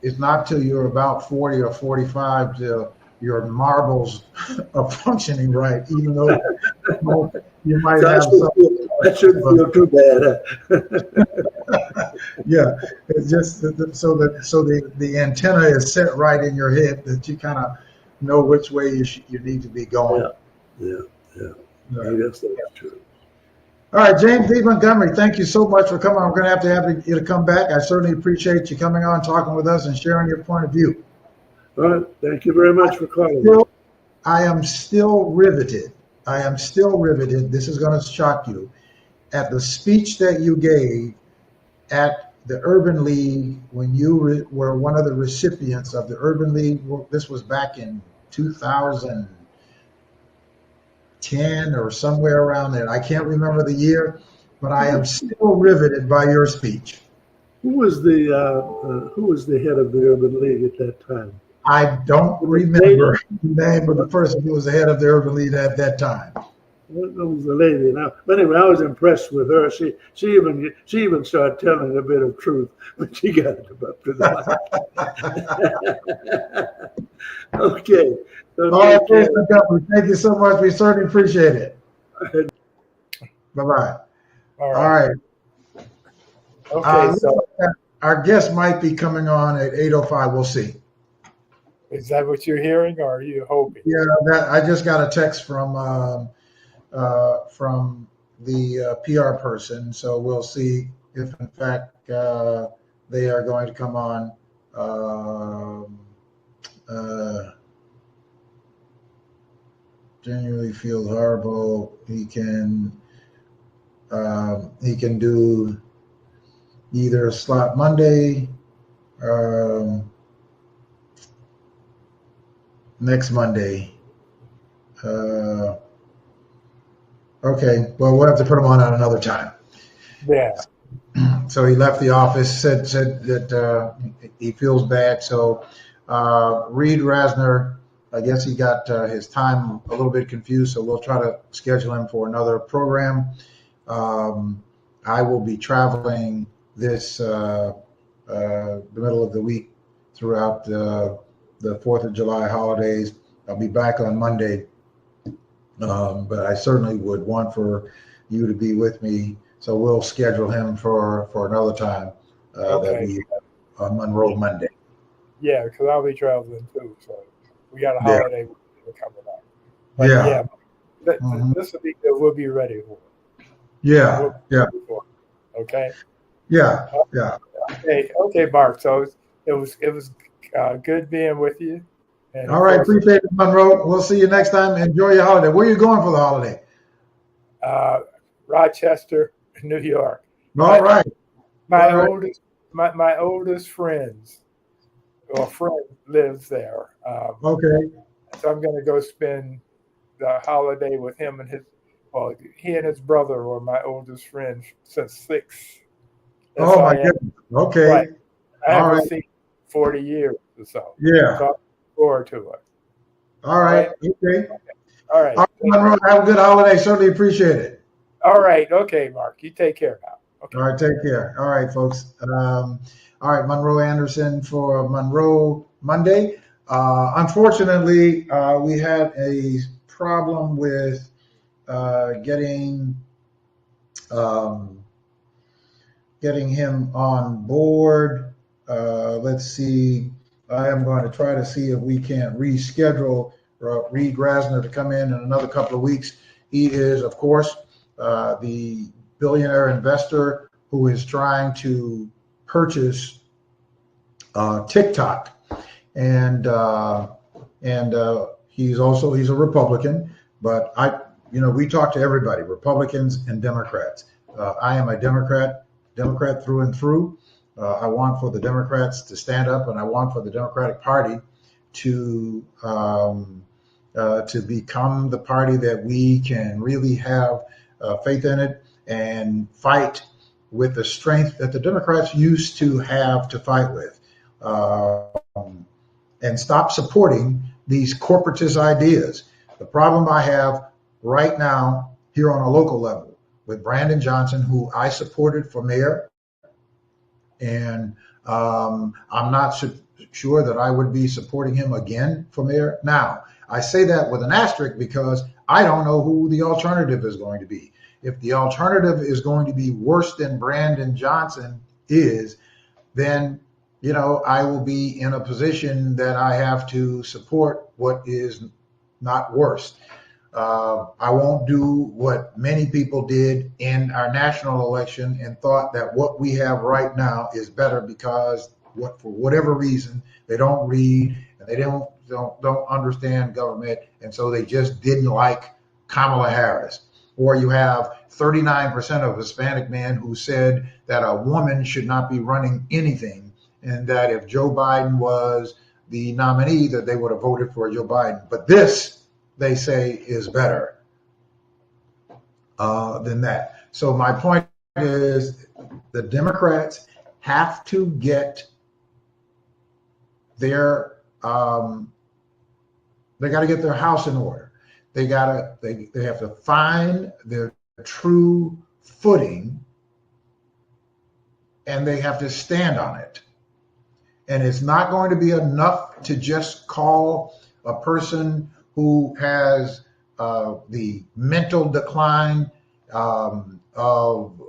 it's not till you're about 40 or 45 till your marbles are functioning right, even though you might have some. That shouldn't feel too bad. Yeah, it's just so the antenna is set right in your head, that you kind of know which way you need to be going. Yeah. I guess that's true. All right, James D. Montgomery, thank you so much for coming. I'm going to have you to come back. I certainly appreciate you coming on, talking with us, and sharing your point of view. All right, thank you very much for calling. I am still riveted. This is going to shock you, at the speech that you gave at the Urban League when you were one of the recipients of the Urban League. This was back in 2010 or somewhere around there. I can't remember the year, but I am still riveted by your speech. Who was the head of the Urban League at that time? I don't remember the name of the person who was the head of the Urban League at that time. What was the lady now? But anyway, I was impressed with her. She even started telling a bit of truth when she got up to the mic. Okay. All right, thank you so much. We certainly appreciate it. Bye-bye. All right. Okay, so our guest might be coming on at 8:05. We'll see. Is that what you're hearing, or are you hoping? Yeah, I just got a text from the PR person, so we'll see if in fact they are going to come on. Genuinely feels horrible. He can do either a slot Monday, next Monday. Okay, well, we'll have to put him on at another time. Yeah. So he left the office, said that he feels bad. So Reed Rasner, I guess he got his time a little bit confused, so we'll try to schedule him for another program. I will be traveling the middle of the week throughout the 4th of July holidays. I'll be back on Monday, but I certainly would want for you to be with me. So we'll schedule him for another time that we have on Monroe Monday. Yeah, because I'll be traveling too. So we got a holiday coming up. But this will be good. We'll be ready for it. Yeah. Okay. Yeah. Okay, Mark. So it was good being with you. And all right, appreciate it, Monroe. We'll see you next time. Enjoy your holiday. Where are you going for the holiday? Rochester, New York. All right. My oldest friends a friend lives there. Okay. So I'm going to go spend the holiday with him and he and his brother were my oldest friends since 6. Oh my goodness. Okay. Right. I All haven't right. seen 40 years or so. Yeah. So I look forward to it. All right. Okay. All right. All right, Monroe, have a good holiday. Certainly appreciate it. All right. Okay, Mark. You take care now. Okay. All right. Take care. All right, folks. All right. Monroe Anderson for Monroe Monday. Unfortunately, we had a problem with getting him on board. Let's see. I am going to try to see if we can reschedule Reed Grasner to come in another couple of weeks. He is, of course, the billionaire investor who is trying to purchase TikTok, and he's a Republican. But we talk to everybody, Republicans and Democrats. I am a Democrat through and through. I want for the Democrats to stand up, and I want for the Democratic Party to become the party that we can really have faith in it and fight with the strength that the Democrats used to have to fight with, and stop supporting these corporatist ideas. The problem I have right now here on a local level with Brandon Johnson, who I supported for mayor, and I'm not sure that I would be supporting him again for mayor. Now, I say that with an asterisk because I don't know who the alternative is going to be. If the alternative is going to be worse than Brandon Johnson is, then I will be in a position that I have to support what is not worse. I won't do what many people did in our national election and thought that what we have right now is better because for whatever reason they don't read and they don't understand government, and so they just didn't like Kamala Harris. Or you have 39% of Hispanic men who said that a woman should not be running anything, and that if Joe Biden was the nominee, that they would have voted for Joe Biden. But this, they say, is better than that. So my point is the Democrats have to get their, they got to get their house in order. They have to find their true footing, and they have to stand on it. And it's not going to be enough to just call a person who has the mental decline of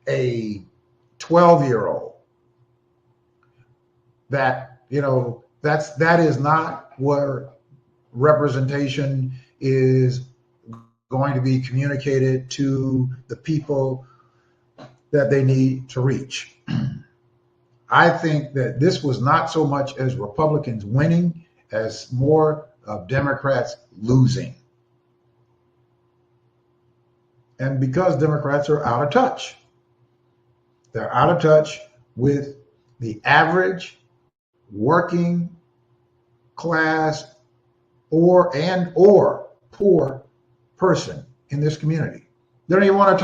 a 12-year-old. That is not where representation is going to be communicated to the people that they need to reach. I think that this was not so much as Republicans winning as more of Democrats losing. And because Democrats are out of touch. They're out of touch with the average working class or poor person in this community. They don't even want to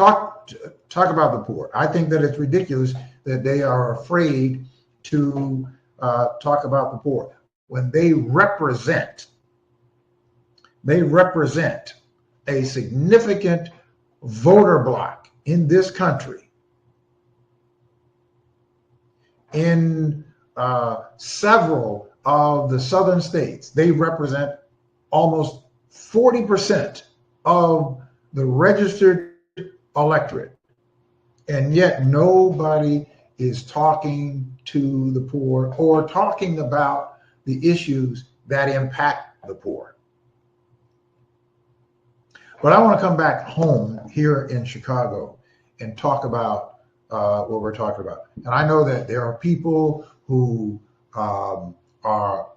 talk about the poor. I think that it's ridiculous that they are afraid to talk about the poor when they represent a significant voter bloc in this country. In several of the southern states, they represent almost 40% of the registered electorate. And yet nobody is talking to the poor or talking about the issues that impact the poor. But I want to come back home here in Chicago and talk about what we're talking about. And I know that there are people who are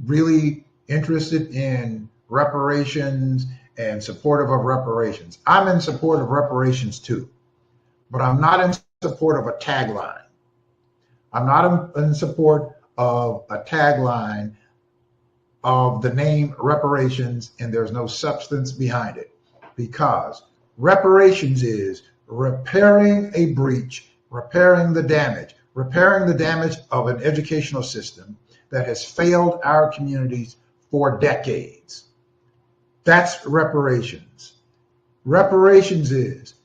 really interested in reparations and supportive of reparations. I'm in support of reparations too, but I'm not in support of a tagline. I'm not in support of a tagline of the name reparations, and there's no substance behind it, because reparations is repairing a breach, repairing the damage of an educational system that has failed our communities for decades. That's reparations. Reparations is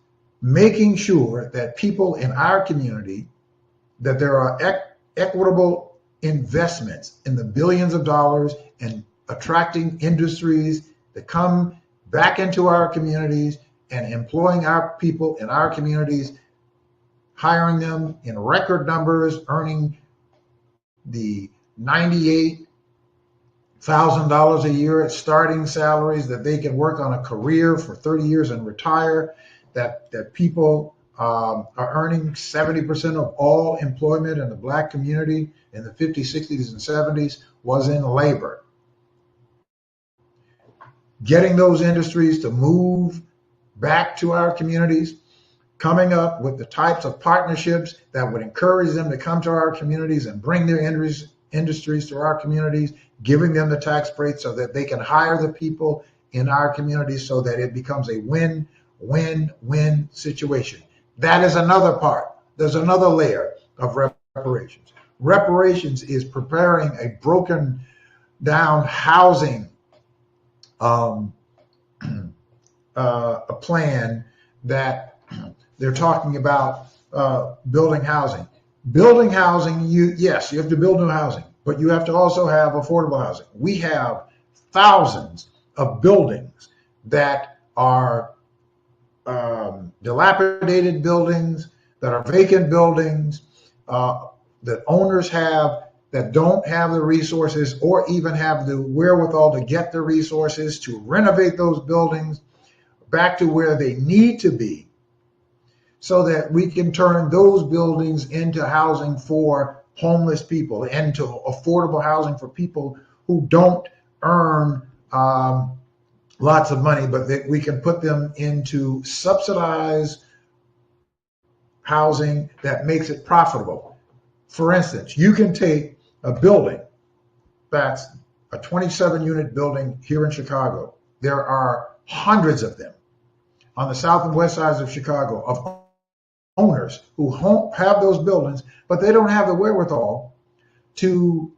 making sure that people in our community, that there are equitable investments in the billions of dollars and attracting industries that come back into our communities and employing our people in our communities, hiring them in record numbers, earning the $98,000 a year at starting salaries, that they can work on a career for 30 years and retire, that people are earning 70% of all employment in the Black community in the 50s, 60s, and 70s was in labor. Getting those industries to move back to our communities, coming up with the types of partnerships that would encourage them to come to our communities and bring their industries to our communities, giving them the tax breaks so that they can hire the people in our communities, so that it becomes a win-win-win situation. That is another part. There's another layer of reparations. Reparations is preparing a broken down housing a plan that they're talking about, building housing. Building housing, yes, you have to build new housing, but you have to also have affordable housing. We have thousands of buildings that are dilapidated buildings, that are vacant buildings, that owners have, that don't have the resources or even have the wherewithal to get the resources to renovate those buildings back to where they need to be, so that we can turn those buildings into housing for homeless people and to affordable housing for people who don't earn lots of money, but that we can put them into subsidized housing that makes it profitable. For instance, you can take a building that's a 27-unit building here in Chicago. There are hundreds of them on the south and west sides of Chicago of owners who have those buildings, but they don't have the wherewithal to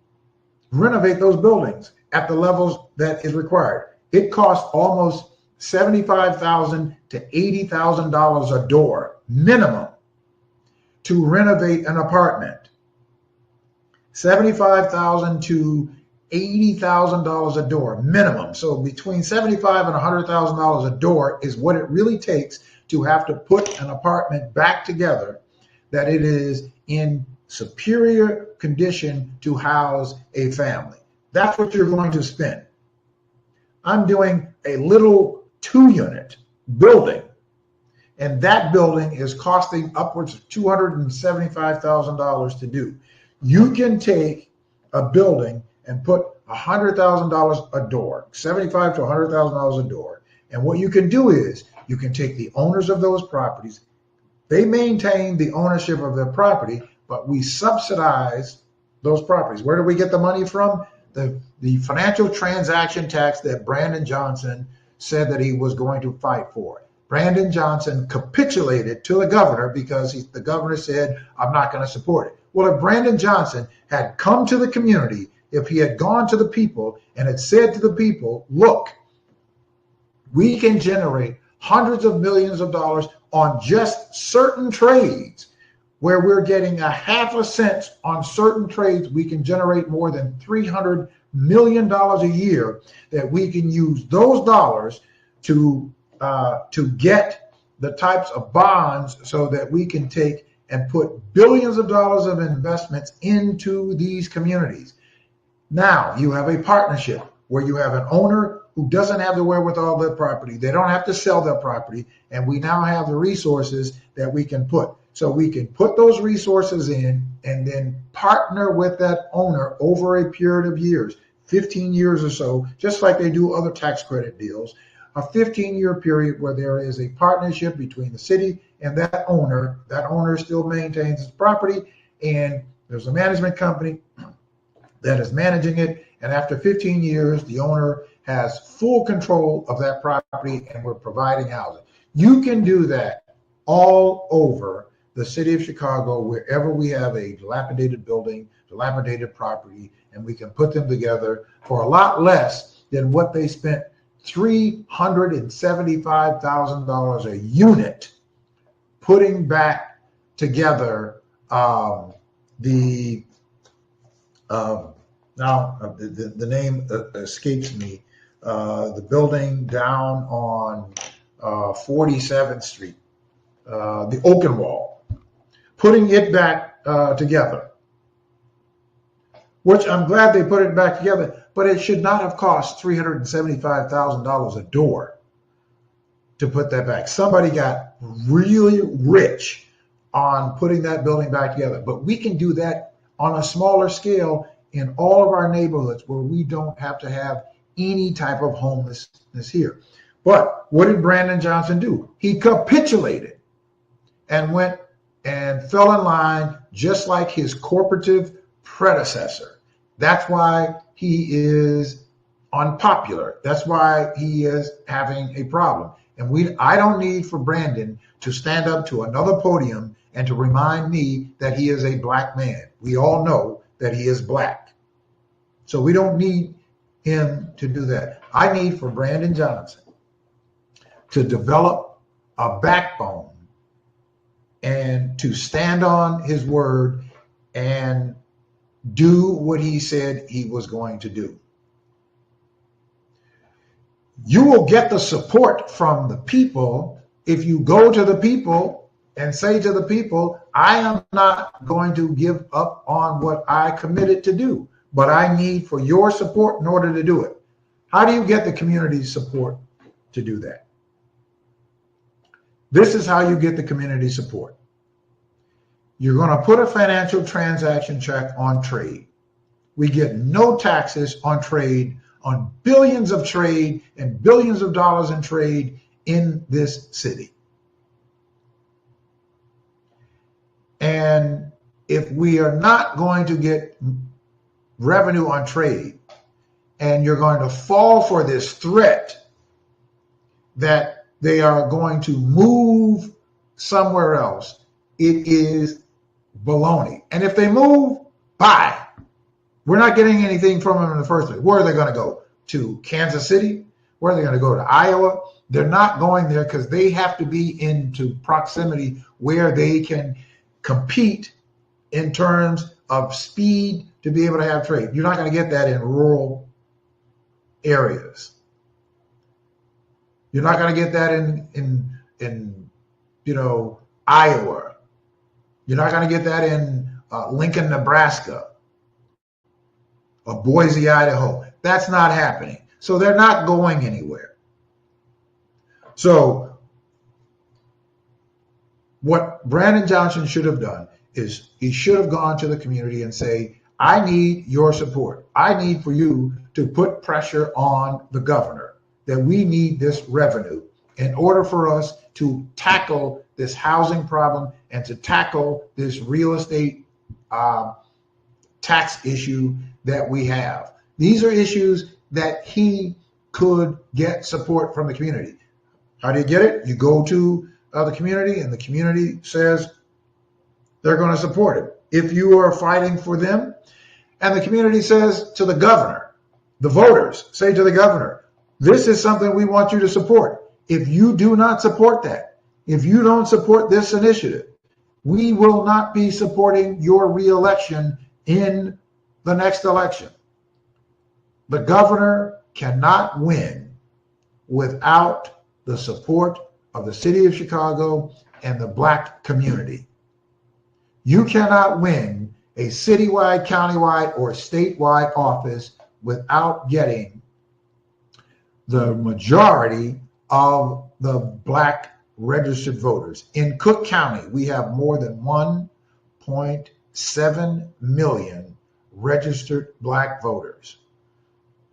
renovate those buildings at the levels that is required. It costs almost $75,000 to $80,000 a door minimum to renovate an apartment. $75,000 to $80,000 a door minimum. So between $75,000 and $100,000 a door is what it really takes to have to put an apartment back together, that it is in superior condition to house a family. That's what you're going to spend. I'm doing a little 2-unit building, and that building is costing upwards of $275,000 to do. You can take a building and put $100,000 a door, $75,000 to $100,000 a door. And what you can do is you can take the owners of those properties. They maintain the ownership of their property, but we subsidize those properties. Where do we get the money from? The financial transaction tax that Brandon Johnson said that he was going to fight for. Brandon Johnson capitulated to the governor because the governor said, I'm not going to support it. Well, if Brandon Johnson had come to the community, if he had gone to the people and had said to the people, look, we can generate hundreds of millions of dollars on just certain trades, where we're getting a half a cent on certain trades, we can generate more than $300 million a year, that we can use those dollars to get the types of bonds so that we can take and put billions of dollars of investments into these communities. Now you have a partnership where you have an owner who doesn't have the wherewithal of their property. They don't have to sell their property. And we now have the resources that we can put. So we can put those resources in and then partner with that owner over a period of years, 15 years or so, just like they do other tax credit deals, a 15-year period where there is a partnership between the city and that owner. That owner still maintains his property, and there's a management company that is managing it. And after 15 years, the owner has full control of that property and we're providing housing. You can do that all over the city of Chicago, wherever we have a dilapidated building, dilapidated property, and we can put them together for a lot less than what they spent $375,000 a unit putting back together the name escapes me, the building down on 47th Street, the Oakenwall, putting it back together, which I'm glad they put it back together, but it should not have cost $375,000 a door to put that back. Somebody got really rich on putting that building back together, but we can do that on a smaller scale in all of our neighborhoods where we don't have to have any type of homelessness here. But what did Brandon Johnson do? He capitulated and went and fell in line just like his corporative predecessor. That's why he is unpopular. That's why he is having a problem. And I don't need for Brandon to stand up to another podium and to remind me that he is a black man. We all know that he is black. So we don't need him to do that. I need for Brandon Johnson to develop a backbone and to stand on his word and do what he said he was going to do. You will get the support from the people if you go to the people and say to the people, I am not going to give up on what I committed to do, but I need for your support in order to do it. How do you get the community's support to do that? This is how you get the community support. You're going to put a financial transaction check on trade. We get no taxes on trade, on billions of trade and billions of dollars in trade in this city. And if we are not going to get revenue on trade, and you're going to fall for this threat that they are going to move somewhere else, it is baloney. And if they move, bye. We're not getting anything from them in the first place. Where are they going to go? To Kansas City? Where are they going to go? To Iowa? They're not going there because they have to be into proximity where they can compete in terms of speed to be able to have trade. You're not going to get that in rural areas. You're not going to get that in Iowa. You're not going to get that in Lincoln, Nebraska, or Boise, Idaho. That's not happening. So they're not going anywhere. So what Brandon Johnson should have done is he should have gone to the community and say, I need your support. I need for you to put pressure on the governor that we need this revenue in order for us to tackle this housing problem and to tackle this real estate tax issue that we have. These are issues that he could get support from the community. How do you get it? You go to the community and the community says they're going to support it. If you are fighting for them and the community says to the governor, the voters say to the governor, this is something we want you to support. If you do not support that, if you don't support this initiative, we will not be supporting your reelection in the next election. The governor cannot win without the support of the city of Chicago and the black community. You cannot win a citywide, countywide, or statewide office without getting the majority of the black registered voters. In Cook County, we have more than 1.7 million registered black voters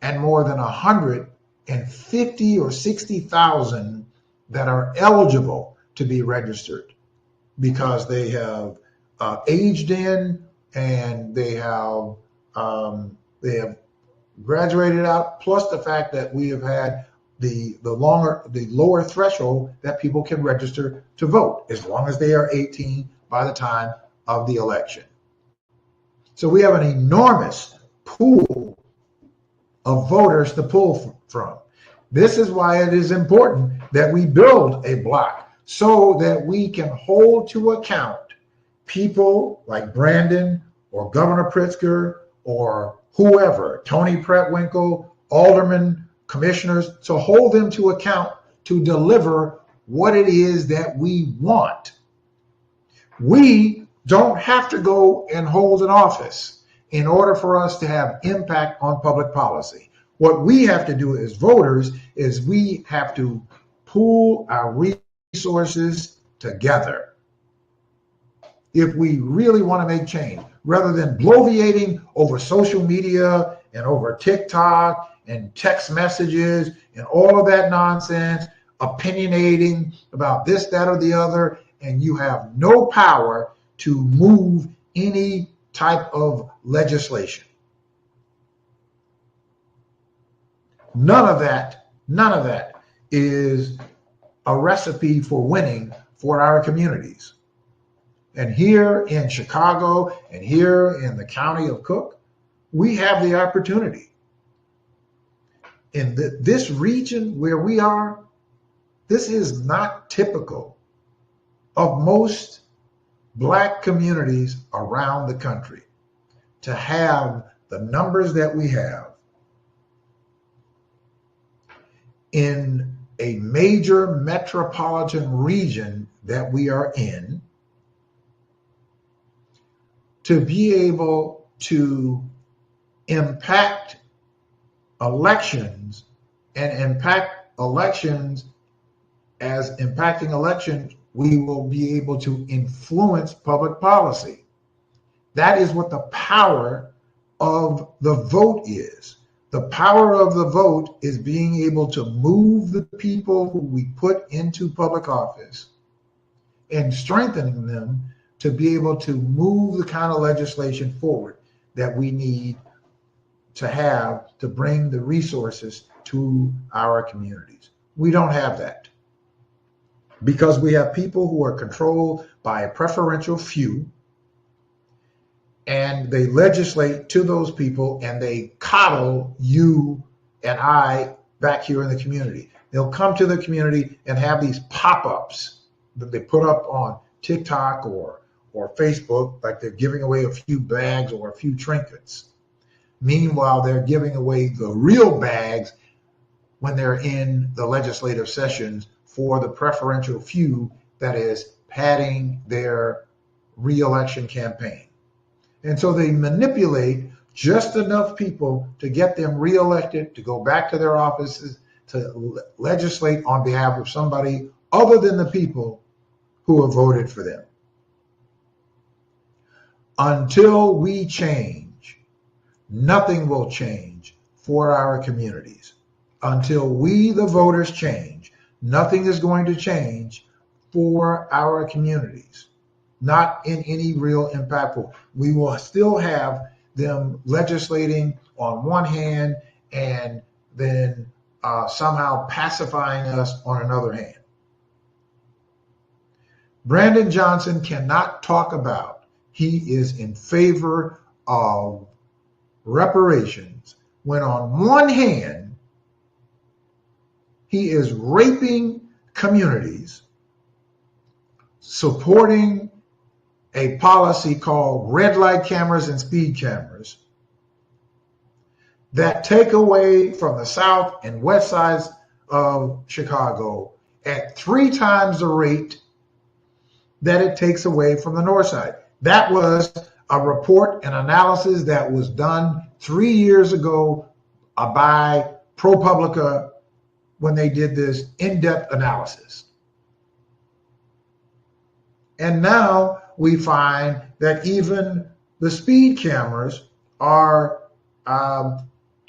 and more than 150 or 60,000 that are eligible to be registered because they have aged in and they have They have graduated out, plus the fact that we have had the lower threshold that people can register to vote as long as they are 18 by the time of the election. So we have an enormous pool of voters to pull from. This is why it is important that we build a block so that we can hold to account people like Brandon or Governor Pritzker or whoever, Tony Prettwinkle, aldermen, commissioners, to hold them to account to deliver what it is that we want. We don't have to go and hold an office in order for us to have impact on public policy. What we have to do as voters is we have to pool our resources together if we really want to make change, rather than bloviating over social media and over TikTok and text messages and all of that nonsense, opinionating about this, that, or the other, and you have no power to move any type of legislation. None of that is a recipe for winning for our communities. And here in Chicago and here in the county of Cook, we have the opportunity. In this region where we are, this is not typical of most Black communities around the country to have the numbers that we have in a major metropolitan region that we are in, to be able to impact elections and impact elections. As impacting elections, we will be able to influence public policy. That is what the power of the vote is. The power of the vote is being able to move the people who we put into public office and strengthening them to be able to move the kind of legislation forward that we need to have to bring the resources to our communities. We don't have that because we have people who are controlled by a preferential few, and they legislate to those people and they coddle you and I back here in the community. They'll come to the community and have these pop-ups that they put up on TikTok or Facebook, like they're giving away a few bags or a few trinkets. Meanwhile, they're giving away the real bags when they're in the legislative sessions for the preferential few that is padding their re-election campaign. And so they manipulate just enough people to get them reelected, to go back to their offices, to legislate on behalf of somebody other than the people who have voted for them. Until we change, nothing will change for our communities. Until we, the voters, change, nothing is going to change for our communities. Not in any real impactful. We will still have them legislating on one hand and then somehow pacifying us on another hand. Brandon Johnson cannot talk about he is in favor of reparations when on one hand he is raping communities, supporting a policy called red light cameras and speed cameras that take away from the south and west sides of Chicago at 3 times the rate that it takes away from the north side. That was a report and analysis that was done 3 years ago by ProPublica when they did this in-depth analysis. And now we find that even the speed cameras are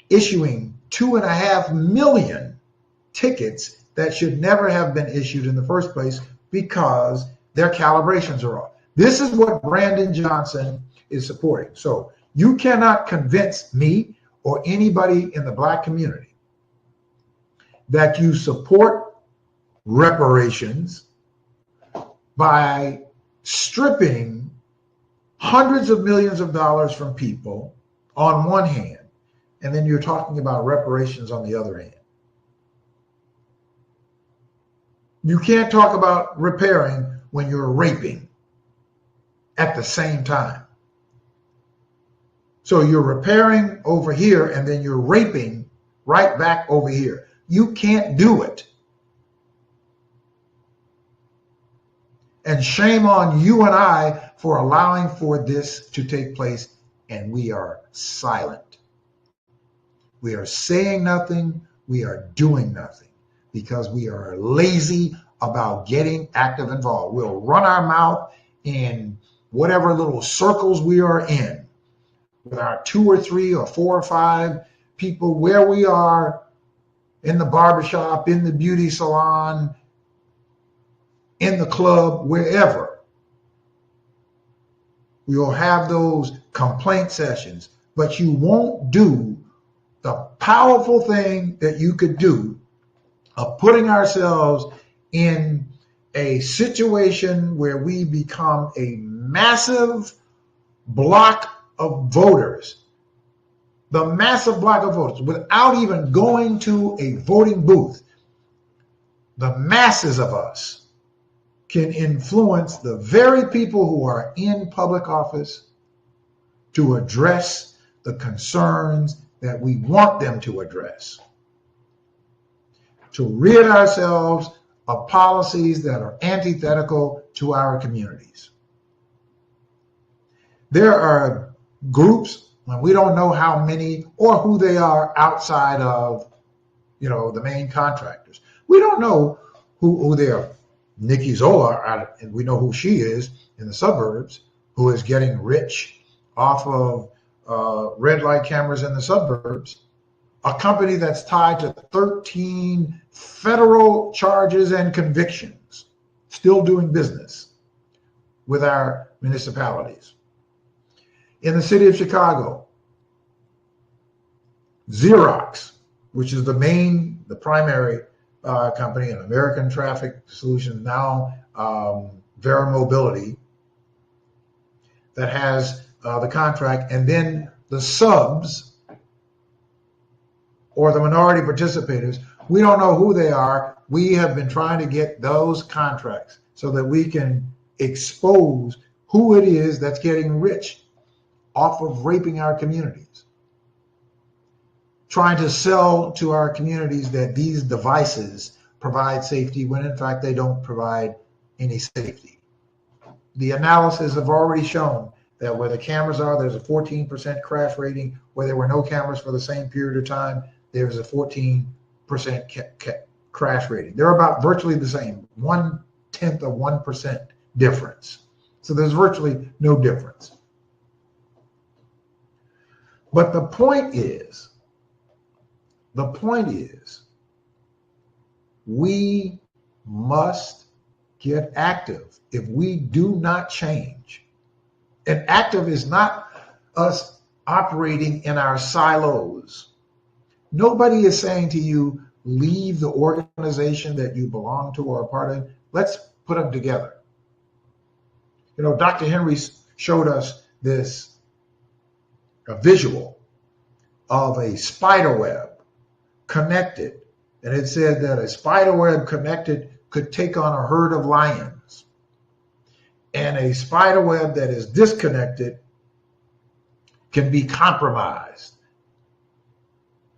issuing 2.5 million tickets that should never have been issued in the first place because their calibrations are off. This is what Brandon Johnson is supporting. So You cannot convince me or anybody in the Black community that you support reparations by stripping hundreds of millions of dollars from people on one hand, and then you're talking about reparations on the other hand. You can't talk about repairing when you're raping at the same time. So you're repairing over here and then you're raping right back over here. You can't do it. And shame on you and I for allowing for this to take place, and we are silent. We are saying nothing, we are doing nothing, because we are lazy about getting active involved. We'll run our mouth in whatever little circles we are in, with our 2 or 3 or 4 or 5 people, where we are, in the barbershop, in the beauty salon, in the club, wherever. We will have those complaint sessions, but you won't do the powerful thing that you could do of putting ourselves in a situation where we become a massive block of voters, the massive block of voters, without even going to a voting booth. The masses of us can influence the very people who are in public office to address the concerns that we want them to address, to rid ourselves of policies that are antithetical to our communities. There are groups, and we don't know how many or who they are outside of, the main contractors. We don't know who they are. Nikki Zola, and we know who she is in the suburbs, who is getting rich off of red light cameras in the suburbs, a company that's tied to 13 federal charges and convictions, still doing business with our municipalities. In the city of Chicago, Xerox, which is the primary company in American Traffic Solutions, now Vera Mobility, that has the contract, and then the subs or the minority participators, we don't know who they are. We have been trying to get those contracts so that we can expose who it is that's getting rich off of raping our communities, trying to sell to our communities that these devices provide safety when in fact they don't provide any safety. The analysis have already shown that where the cameras are, there's a 14% crash rating. Where there were no cameras for the same period of time, there's a 14% crash rating. They're about virtually the same, 1/10 of 1% difference. So there's virtually no difference. But the point is, we must get active. If we do not change, and active is not us operating in our silos. Nobody is saying to you, leave the organization that you belong to or are part of. Let's put them together. Dr. Henry showed us a visual of a spider web connected, and it said that a spider web connected could take on a herd of lions, and a spider web that is disconnected can be compromised.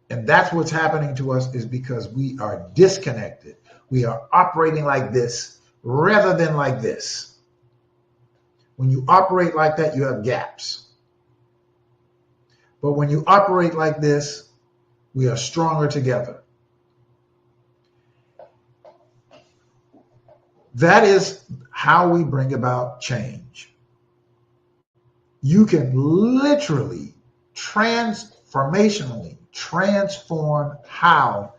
And that's what's happening to us, is because we are disconnected. We are operating like this rather than like this. When you operate like that, you have gaps. But when you operate like this, we are stronger together. That is how we bring about change. You can literally transformationally transform how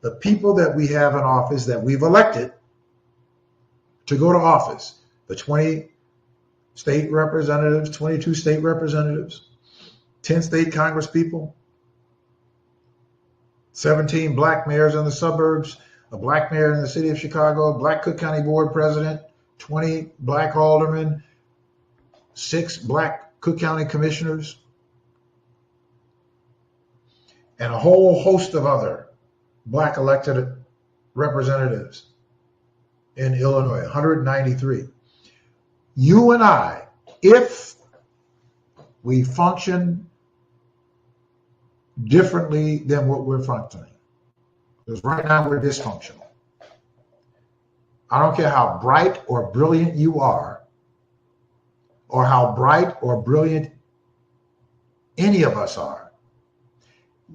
the people that we have in office, that we've elected to go to office, the 20 state representatives, 22 state representatives, 10 state Congress people, 17 black mayors in the suburbs, a black mayor in the city of Chicago, a black Cook County Board president, 20 black aldermen, 6 black Cook County commissioners, and a whole host of other black elected representatives in Illinois, 193. You and I, if we function differently than what we're functioning, because right now we're dysfunctional. I don't care how bright or brilliant you are, or how bright or brilliant any of us are,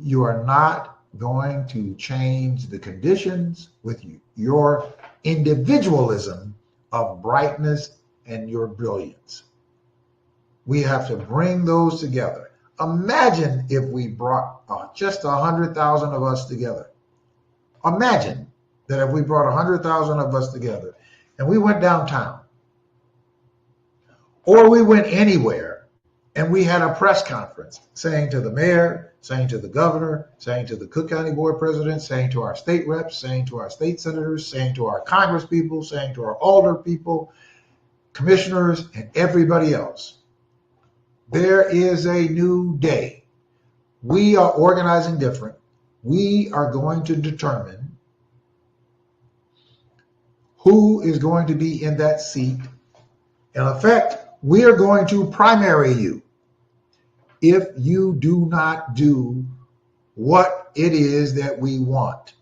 you are not going to change the conditions with your individualism of brightness and your brilliance. We have to bring those together. Imagine if we brought just 100,000 of us together. Imagine that if we brought 100,000 of us together and we went downtown, or we went anywhere and we had a press conference saying to the mayor, saying to the governor, saying to the Cook County Board president, saying to our state reps, saying to our state senators, saying to our Congress people, saying to our alder people, commissioners, and everybody else, there is a new day. We are organizing different. We are going to determine who is going to be in that seat. In effect, we are going to primary you if you do not do what it is that we want.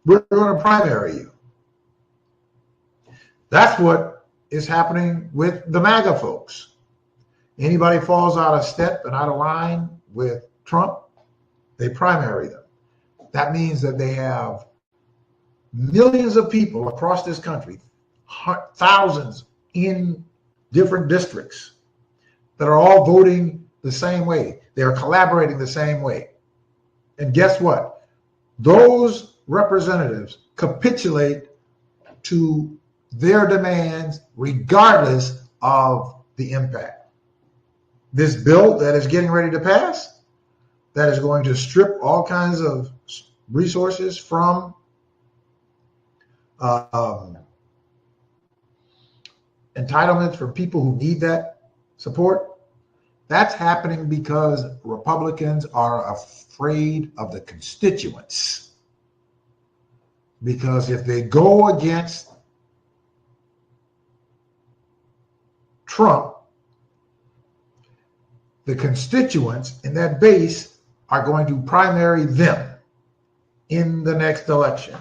We're going to primary you. That's what is happening with the MAGA folks. Anybody falls out of step and out of line with Trump, they primary them. That means that they have millions of people across this country, thousands in different districts, that are all voting the same way. They are collaborating the same way. And guess what? Those representatives capitulate to their demands regardless of the impact. This bill that is getting ready to pass, that is going to strip all kinds of resources from entitlements for people who need that support, that's happening because Republicans are afraid of the constituents. Because if they go against Trump, the constituents in that base are going to primary them in the next election.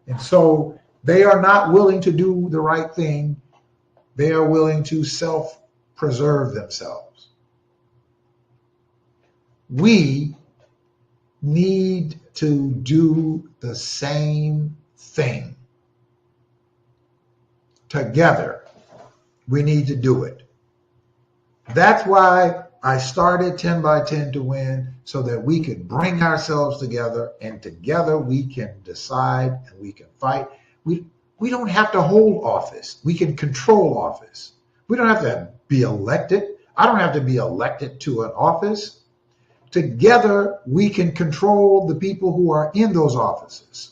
And so they are not willing to do the right thing. They are willing to self-preserve themselves. We need to do the same thing. Together, we need to do it. That's why I started 10 by 10 to win, so that we could bring ourselves together, and together we can decide and we can fight. We don't have to hold office. We can control office. We don't have to be elected. I don't have to be elected to an office. Together, we can control the people who are in those offices.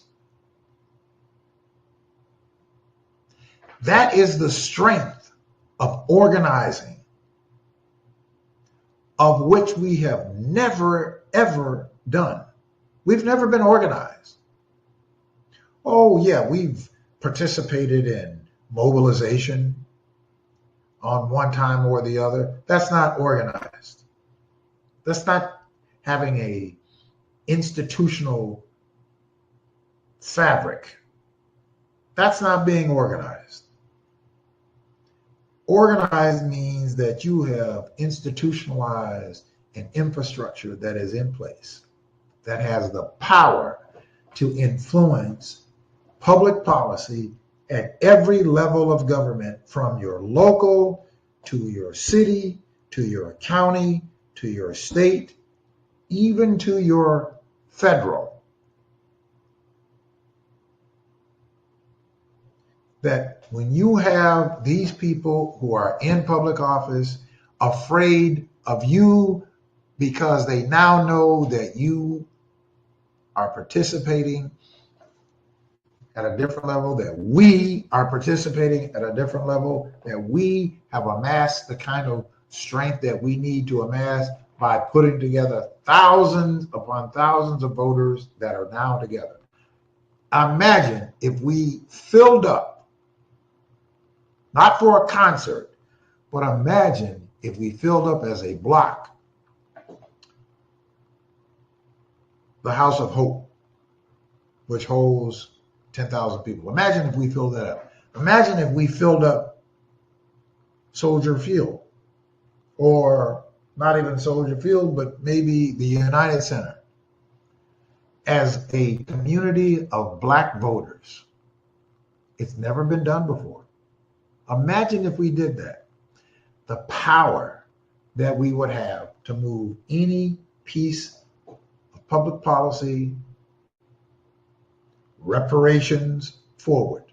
That is the strength of organizing, of which we have never, ever done. We've never been organized. Oh, yeah, we've participated in mobilization on one time or the other. That's not organized. That's not having a institutional fabric. That's not being organized. Organized means that you have institutionalized an infrastructure that is in place, that has the power to influence public policy at every level of government, from your local to your city, to your county, to your state, even to your federal. That when you have these people who are in public office, afraid of you because they now know that you are participating at a different level, that we are participating at a different level, that we have amassed the kind of strength that we need to amass by putting together thousands upon thousands of voters that are now together. Imagine if we filled up, not for a concert, but imagine if we filled up as a block the House of Hope, which holds 10,000 people. Imagine if we filled that up. Imagine if we filled up Soldier Field, or not even Soldier Field, but maybe the United Center, as a community of Black voters. It's never been done before. Imagine if we did that. The power that we would have to move any piece of public policy, reparations forward.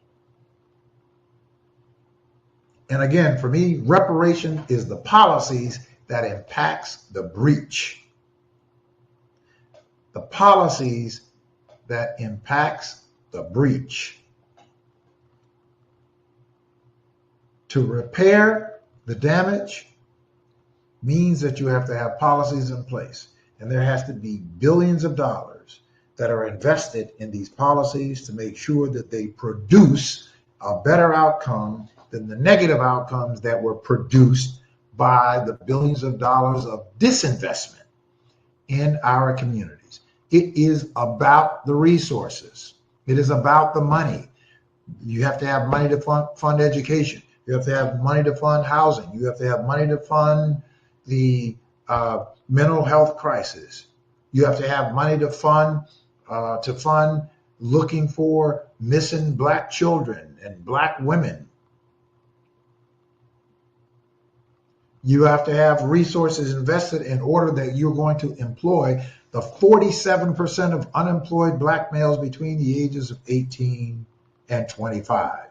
And again, for me, reparation is the policies that impacts the breach. The policies that impacts the breach. To repair the damage means that you have to have policies in place, and there has to be billions of dollars that are invested in these policies to make sure that they produce a better outcome than the negative outcomes that were produced by the billions of dollars of disinvestment in our communities. It is about the resources. It is about the money. You have to have money to fund education. You have to have money to fund housing. You have to have money to fund the mental health crisis. You have to have money to fund looking for missing Black children and Black women. You have to have resources invested in order that you're going to employ the 47% of unemployed Black males between the ages of 18 and 25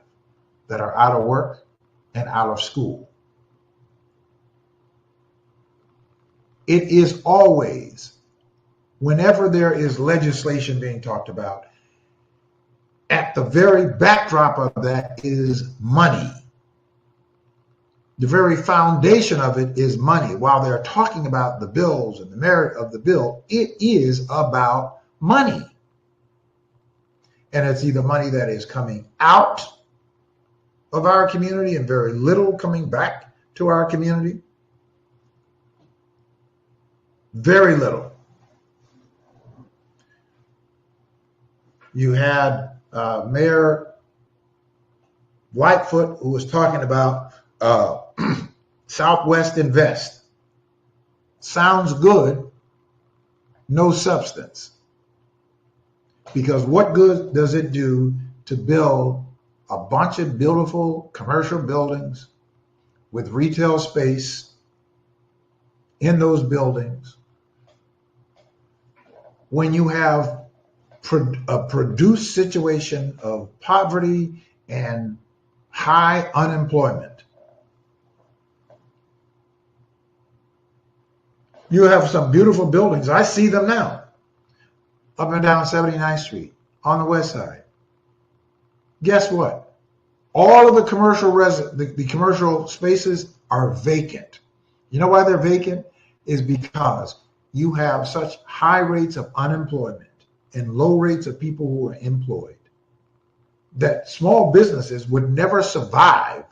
that are out of work and out of school. It is always, whenever there is legislation being talked about, at the very backdrop of that is money. The very foundation of it is money. While they're talking about the bills and the merit of the bill, it is about money. And it's either money that is coming out of our community and very little coming back to our community. Very little. You had Mayor Lightfoot, who was talking about Southwest Invest. Sounds good, no substance. Because what good does it do to build a bunch of beautiful commercial buildings with retail space in those buildings when you have a produced situation of poverty and high unemployment? You have some beautiful buildings. I see them now, up and down 79th Street on the west side. Guess what? All of the commercial spaces are vacant. You know why they're vacant? Is because you have such high rates of unemployment and low rates of people who are employed that small businesses would never survive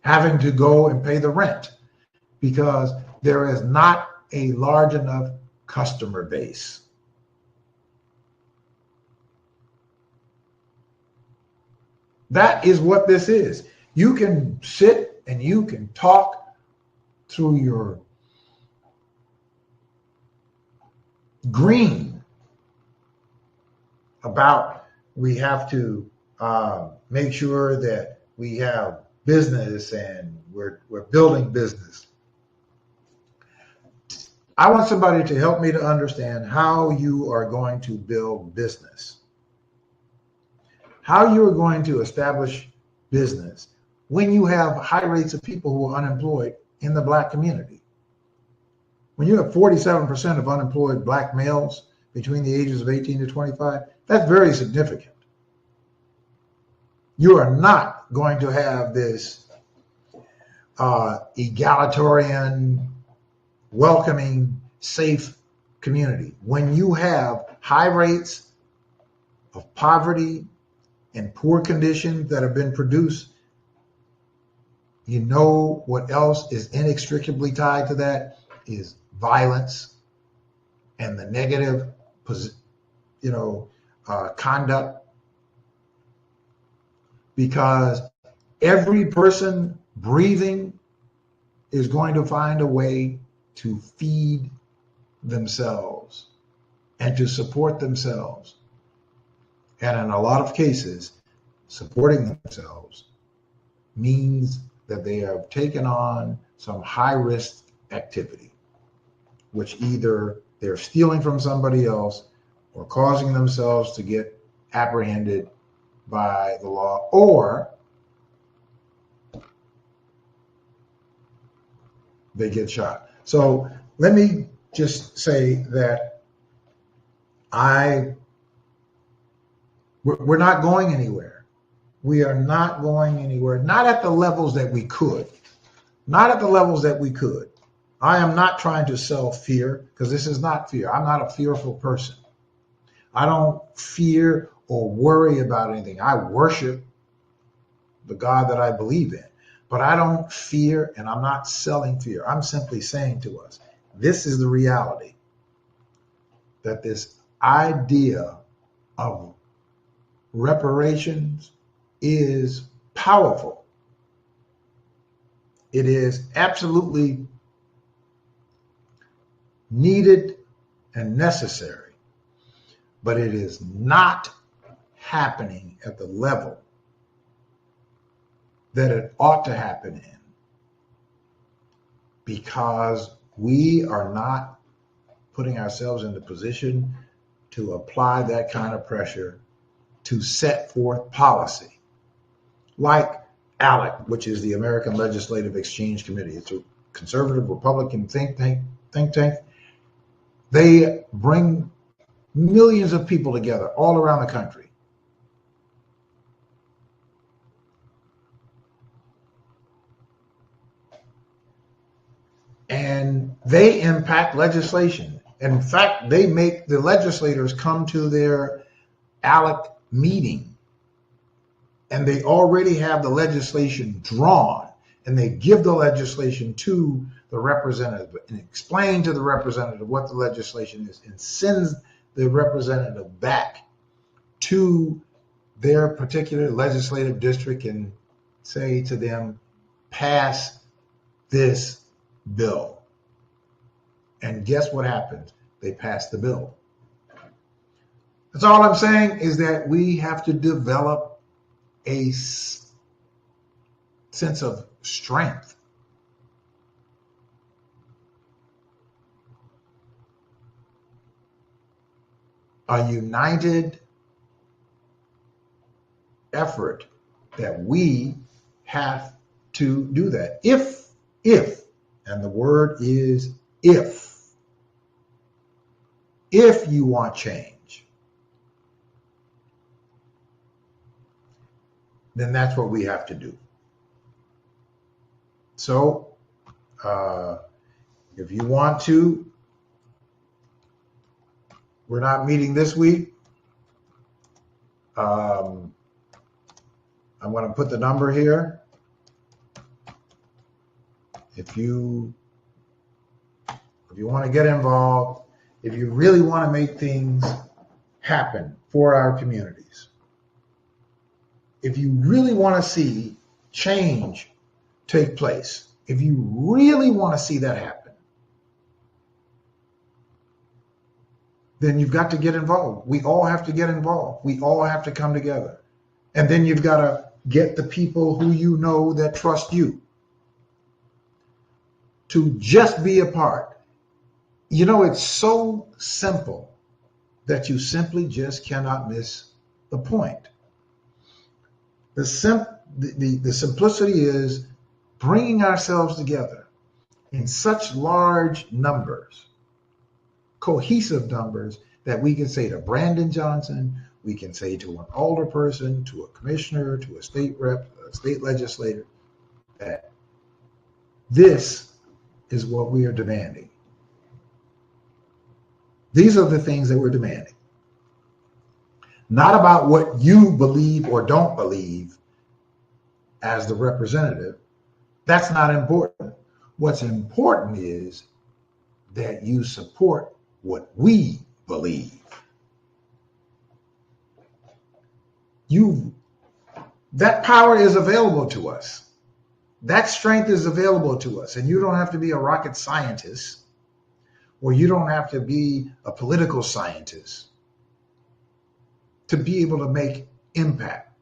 having to go and pay the rent because there is not a large enough customer base. That is what this is. You can sit and you can talk through your green about we have to make sure that we have business and we're building business. I want somebody to help me to understand how you are going to build business, how you are going to establish business when you have high rates of people who are unemployed in the Black community. When you have 47% of unemployed Black males between the ages of 18 to 25, that's very significant. You are not going to have this egalitarian, welcoming, safe community when you have high rates of poverty and poor conditions that have been produced. You know what else is inextricably tied to that is violence and the negative, conduct. Because every person breathing is going to find a way to feed themselves and to support themselves. And in a lot of cases, supporting themselves means that they have taken on some high risk activity, which either they're stealing from somebody else or causing themselves to get apprehended by the law, or they get shot. So let me just say that we're not going anywhere. We are not going anywhere, not at the levels that we could. Not at the levels that we could. I am not trying to sell fear, because this is not fear. I'm not a fearful person. I don't fear or worry about anything. I worship the God that I believe in, but I don't fear, and I'm not selling fear. I'm simply saying to us, this is the reality, that this idea of reparations is powerful. It is absolutely needed and necessary, but it is not happening at the level that it ought to happen in, because we are not putting ourselves in the position to apply that kind of pressure to set forth policy. Like ALEC, which is the American Legislative Exchange Committee. It's a conservative Republican think tank. They bring millions of people together all around the country. And they impact legislation. In fact, they make the legislators come to their ALEC meeting, and they already have the legislation drawn, and they give the legislation to the representative and explain to the representative what the legislation is, and sends the representative back to their particular legislative district and say to them, pass this bill. And guess what happens? They pass the bill. That's all I'm saying, is that we have to develop a sense of strength. A united effort that we have to do that. If, and the word is if you want change, then that's what we have to do. So, if you want to, we're not meeting this week. I'm going to put the number here. If you want to get involved, if you really want to make things happen for our communities, if you really want to see change take place, if you really want to see that happen, then you've got to get involved. We all have to get involved. We all have to come together. And then you've got to get the people who you know that trust you to just be a part. You know, it's so simple that you simply just cannot miss the point. The the simplicity is bringing ourselves together in such large numbers, cohesive numbers, that we can say to Brandon Johnson, we can say to an alder person, to a commissioner, to a state rep, a state legislator, that this is what we are demanding. These are the things that we're demanding. Not about what you believe or don't believe as the representative. That's not important. What's important is that you support what we believe. That power is available to us. That strength is available to us. And you don't have to be a rocket scientist, or you don't have to be a political scientist to be able to make impact.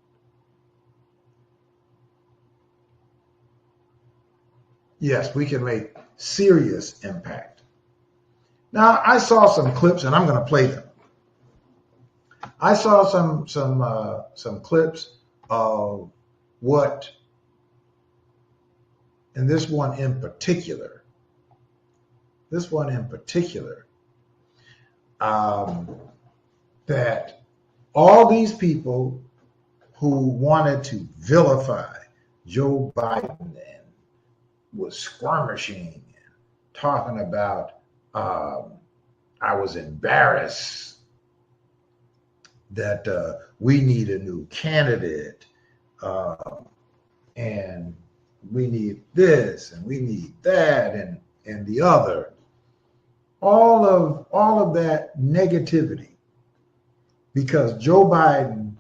Yes, we can make serious impact. Now, I saw some clips, and I'm going to play them. I saw some clips of what, and this one in particular, that all these people who wanted to vilify Joe Biden and was skirmishing and talking about, I was embarrassed that we need a new candidate, and we need this and we need that and the other. All of that negativity, because Joe Biden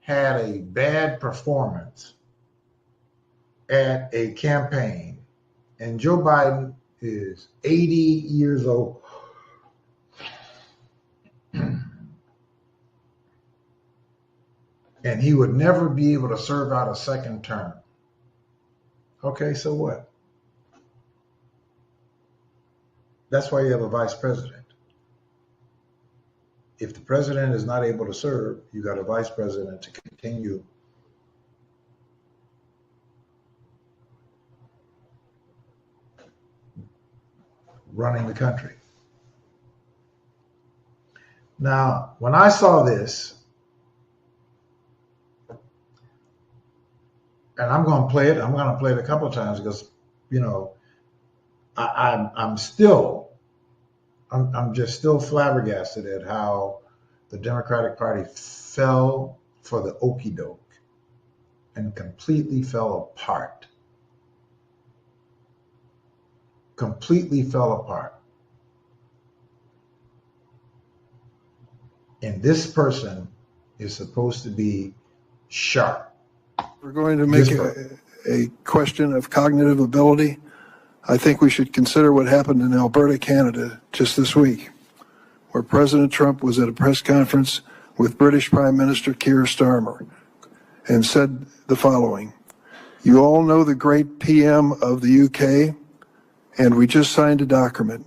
had a bad performance at a campaign, and Joe Biden is 80 years old. And he would never be able to serve out a second term. Okay, so what? That's why you have a vice president. If the president is not able to serve, you got a vice president to continue running the country. Now, when I saw this, and I'm going to play it a couple of times because, I'm just still flabbergasted at how the Democratic Party fell for the okie doke and completely fell apart. And this person is supposed to be sharp. We're going to make a question of cognitive ability. I think we should consider what happened in Alberta, Canada, just this week, where President Trump was at a press conference with British Prime Minister Keir Starmer and said the following: "You all know the great PM of the UK, and we just signed a document."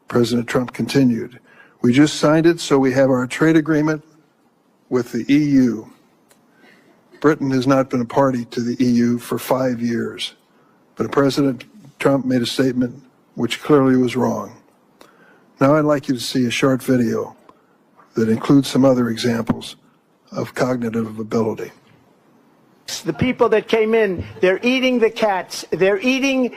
President Trump continued, "We just signed it so we have our trade agreement with the EU. Britain has not been a party to the EU for 5 years, but President Trump made a statement which clearly was wrong." Now I'd like you to see a short video that includes some other examples of cognitive ability. The people that came in, they're eating the cats. They're eating.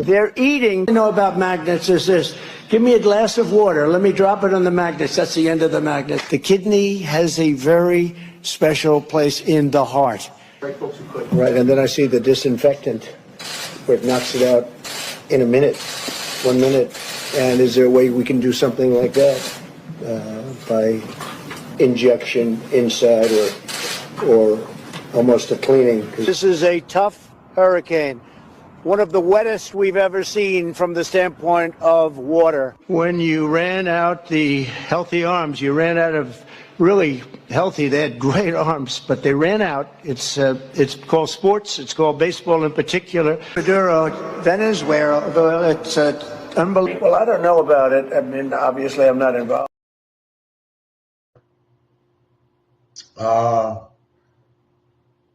I know about magnets is this. Give me a glass of water. Let me drop it on the magnets. That's the end of the magnet. The kidney has a very special place in the heart. Right, and then I see the disinfectant where it knocks it out in a minute, 1 minute. And is there a way we can do something like that by injection inside or almost a cleaning? This is a tough hurricane. One of the wettest we've ever seen from the standpoint of water. When you ran out the healthy arms, you ran out of really healthy. They had great arms, but they ran out. It's called sports. It's called baseball in particular. Maduro, Venezuela, it's unbelievable. Well, I don't know about it. I mean, obviously, I'm not involved.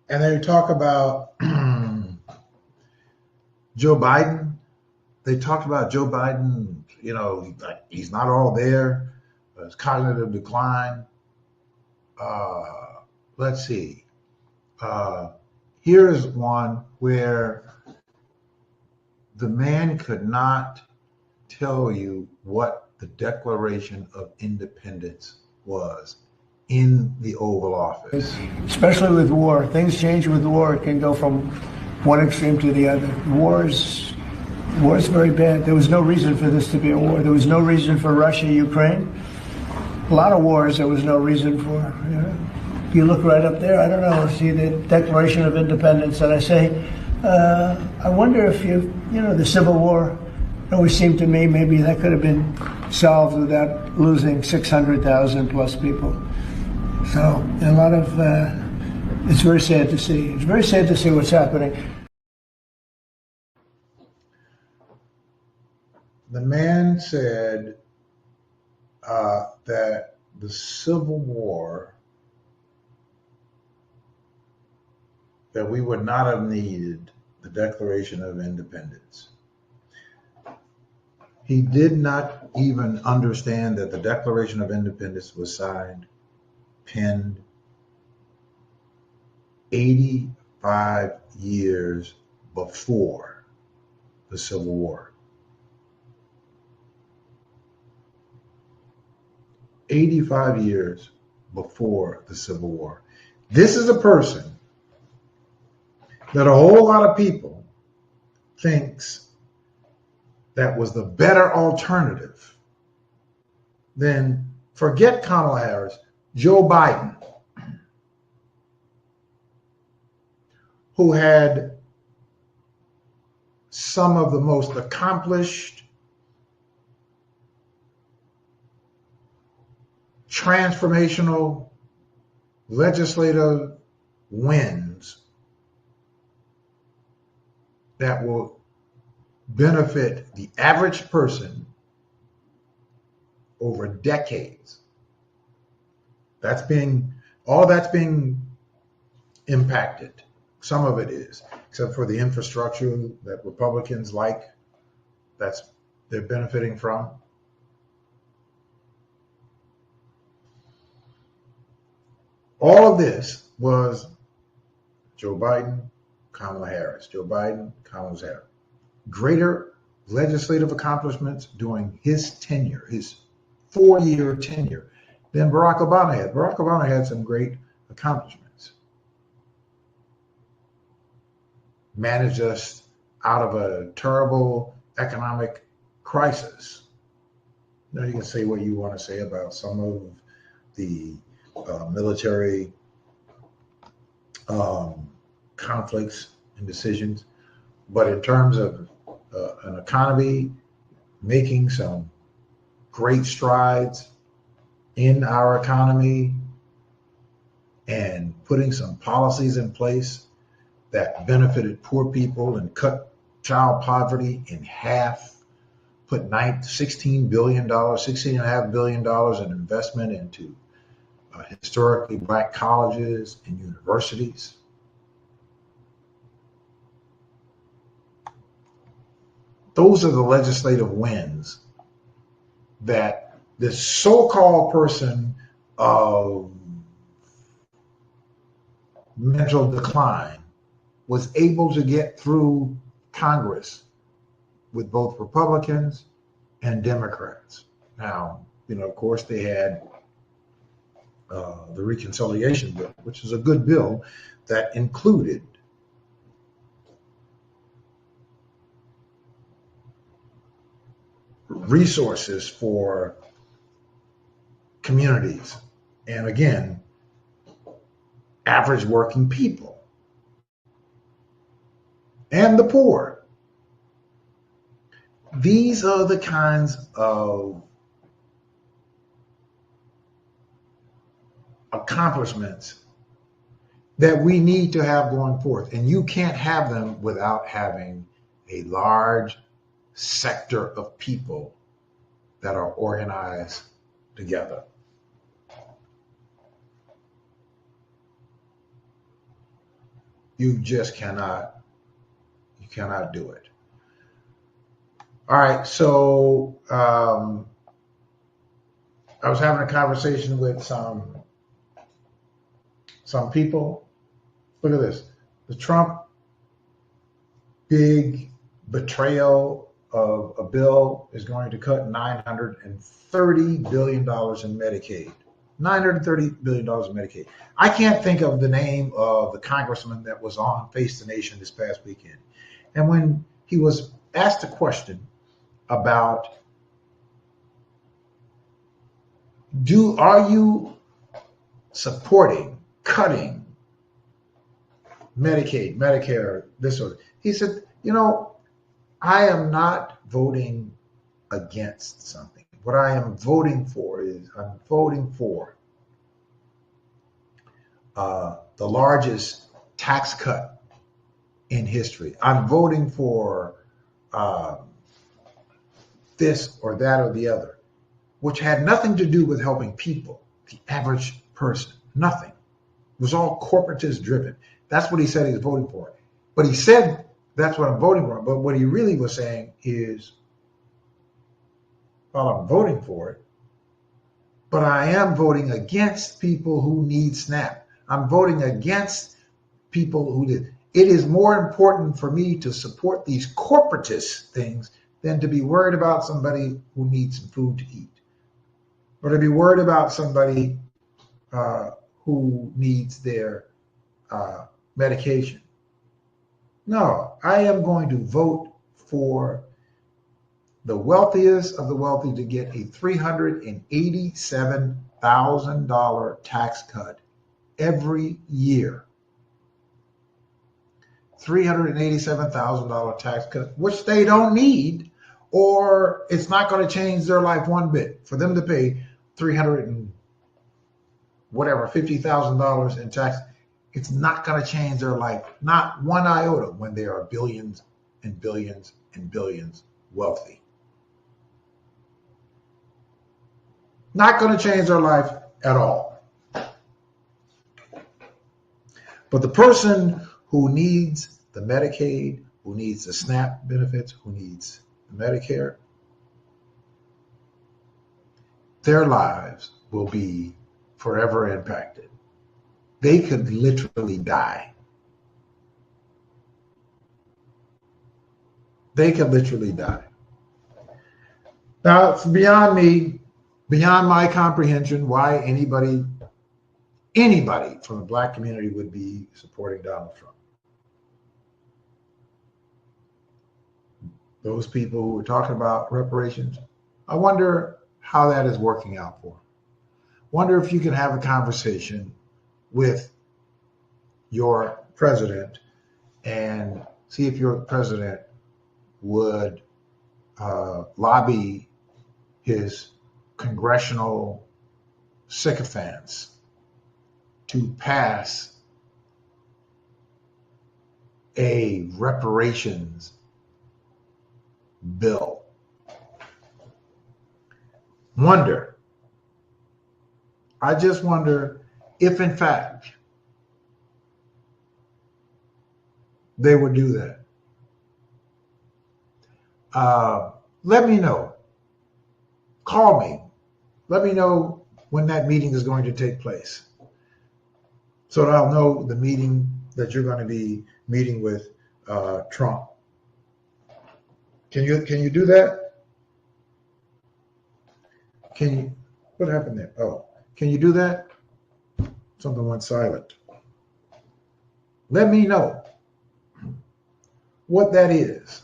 And they talk about Joe Biden. They talked about Joe Biden, you know, he's not all there. His cognitive decline. Let's see. Here's one where the man could not tell you what the Declaration of Independence was in the Oval Office. Especially with war, things change with war. It can go from one extreme to the other. War is very bad. There was no reason for this to be a war. There was no reason for Russia, Ukraine. A lot of wars there was no reason for. You know? You look right up there, I don't know, see the Declaration of Independence, and I say, I wonder if the Civil War, it always seemed to me maybe that could have been solved without losing 600,000 plus people. So a lot of, it's very sad to see. It's very sad to see what's happening. The man said that the Civil War, that we would not have needed the Declaration of Independence. He did not even understand that the Declaration of Independence was signed, penned 85 years before the Civil War. 85 years before the Civil War. This is a person that a whole lot of people thinks that was the better alternative than, forget Kamala Harris, Joe Biden, who had some of the most accomplished, transformational legislative wins that will benefit the average person over decades. All that's being impacted. Some of it is, except for the infrastructure that Republicans like, they're benefiting from. All of this was Joe Biden, Kamala Harris. Joe Biden, Kamala Harris. Greater legislative accomplishments during his tenure, his 4-year tenure, than Barack Obama had. Barack Obama had some great accomplishments. Managed us out of a terrible economic crisis. Now you can say what you want to say about some of the military conflicts and decisions, but in terms of an economy making some great strides in our economy and putting some policies in place that benefited poor people and cut child poverty in half, put $16 billion, $16.5 billion in investment into historically black colleges and universities. Those are the legislative wins that this so-called person of mental decline was able to get through Congress with both Republicans and Democrats. Now, of course, they had the reconciliation bill, which is a good bill that included resources for communities and, again, average working people and the poor. These are the kinds of accomplishments that we need to have going forth. And you can't have them without having a large sector of people that are organized together. You just cannot. You cannot do it. All right. So I was having a conversation with some people. Look at this. The Trump big betrayal of a bill is going to cut $930 billion in Medicaid. $930 billion in Medicaid. I can't think of the name of the congressman that was on Face the Nation this past weekend. And when he was asked a question about, are you supporting cutting Medicaid, Medicare, this sort of, he said, I am not voting against something. What I am voting for is I'm voting for the largest tax cut in history. I'm voting for this or that or the other, which had nothing to do with helping people, the average person, nothing. It was all corporatist driven. That's what he said he was voting for. But he said, that's what I'm voting for. But what he really was saying is, well, I'm voting for it, but I am voting against people who need SNAP. I'm voting against people who did. It is more important for me to support these corporatist things than to be worried about somebody who needs some food to eat, or to be worried about somebody who needs their medication. No, I am going to vote for the wealthiest of the wealthy to get a $387,000 tax cut every year. $387,000 tax cut, which they don't need, or it's not going to change their life one bit. For them to pay $50,000 in tax, it's not going to change their life, not one iota, when they are billions and billions and billions wealthy. Not going to change their life at all. But the person who needs the Medicaid, who needs the SNAP benefits, who needs the Medicare, their lives will be forever impacted. They could literally die. They could literally die. Now, it's beyond me, beyond my comprehension, why anybody from the Black community would be supporting Donald Trump. Those people who are talking about reparations, I wonder how that is working out for them. Wonder if you can have a conversation with your president and see if your president would lobby his congressional sycophants to pass a reparations bill. I just wonder if in fact they would do that. Let me know. Call me. Let me know when that meeting is going to take place, so that I'll know the meeting that you're going to be meeting with Trump. Can you do that? Can you? What happened there? Oh, can you do that? Something went silent. Let me know what that is.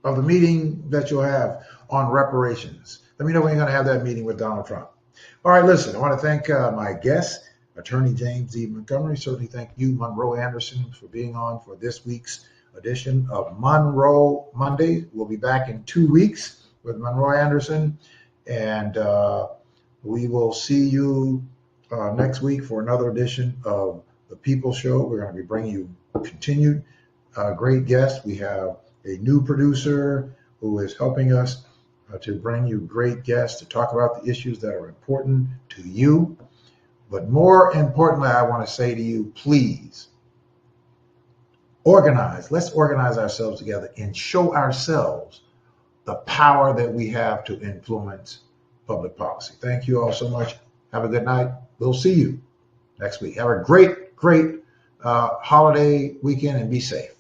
Of the meeting that you'll have on reparations. Let me know when you're going to have that meeting with Donald Trump. All right, listen, I want to thank my guest, Attorney James E. Montgomery. Certainly thank you, Monroe Anderson, for being on for this week's edition of Monroe Monday. We'll be back in 2 weeks with Monroe Anderson, and we will see you next week for another edition of The People Show. We're going to be bringing you continued great guests. We have a new producer who is helping us to bring you great guests to talk about the issues that are important to you. But more importantly, I want to say to you, please organize. Let's organize ourselves together and show ourselves the power that we have to influence public policy. Thank you all so much. Have a good night. We'll see you next week. Have a great holiday weekend and be safe.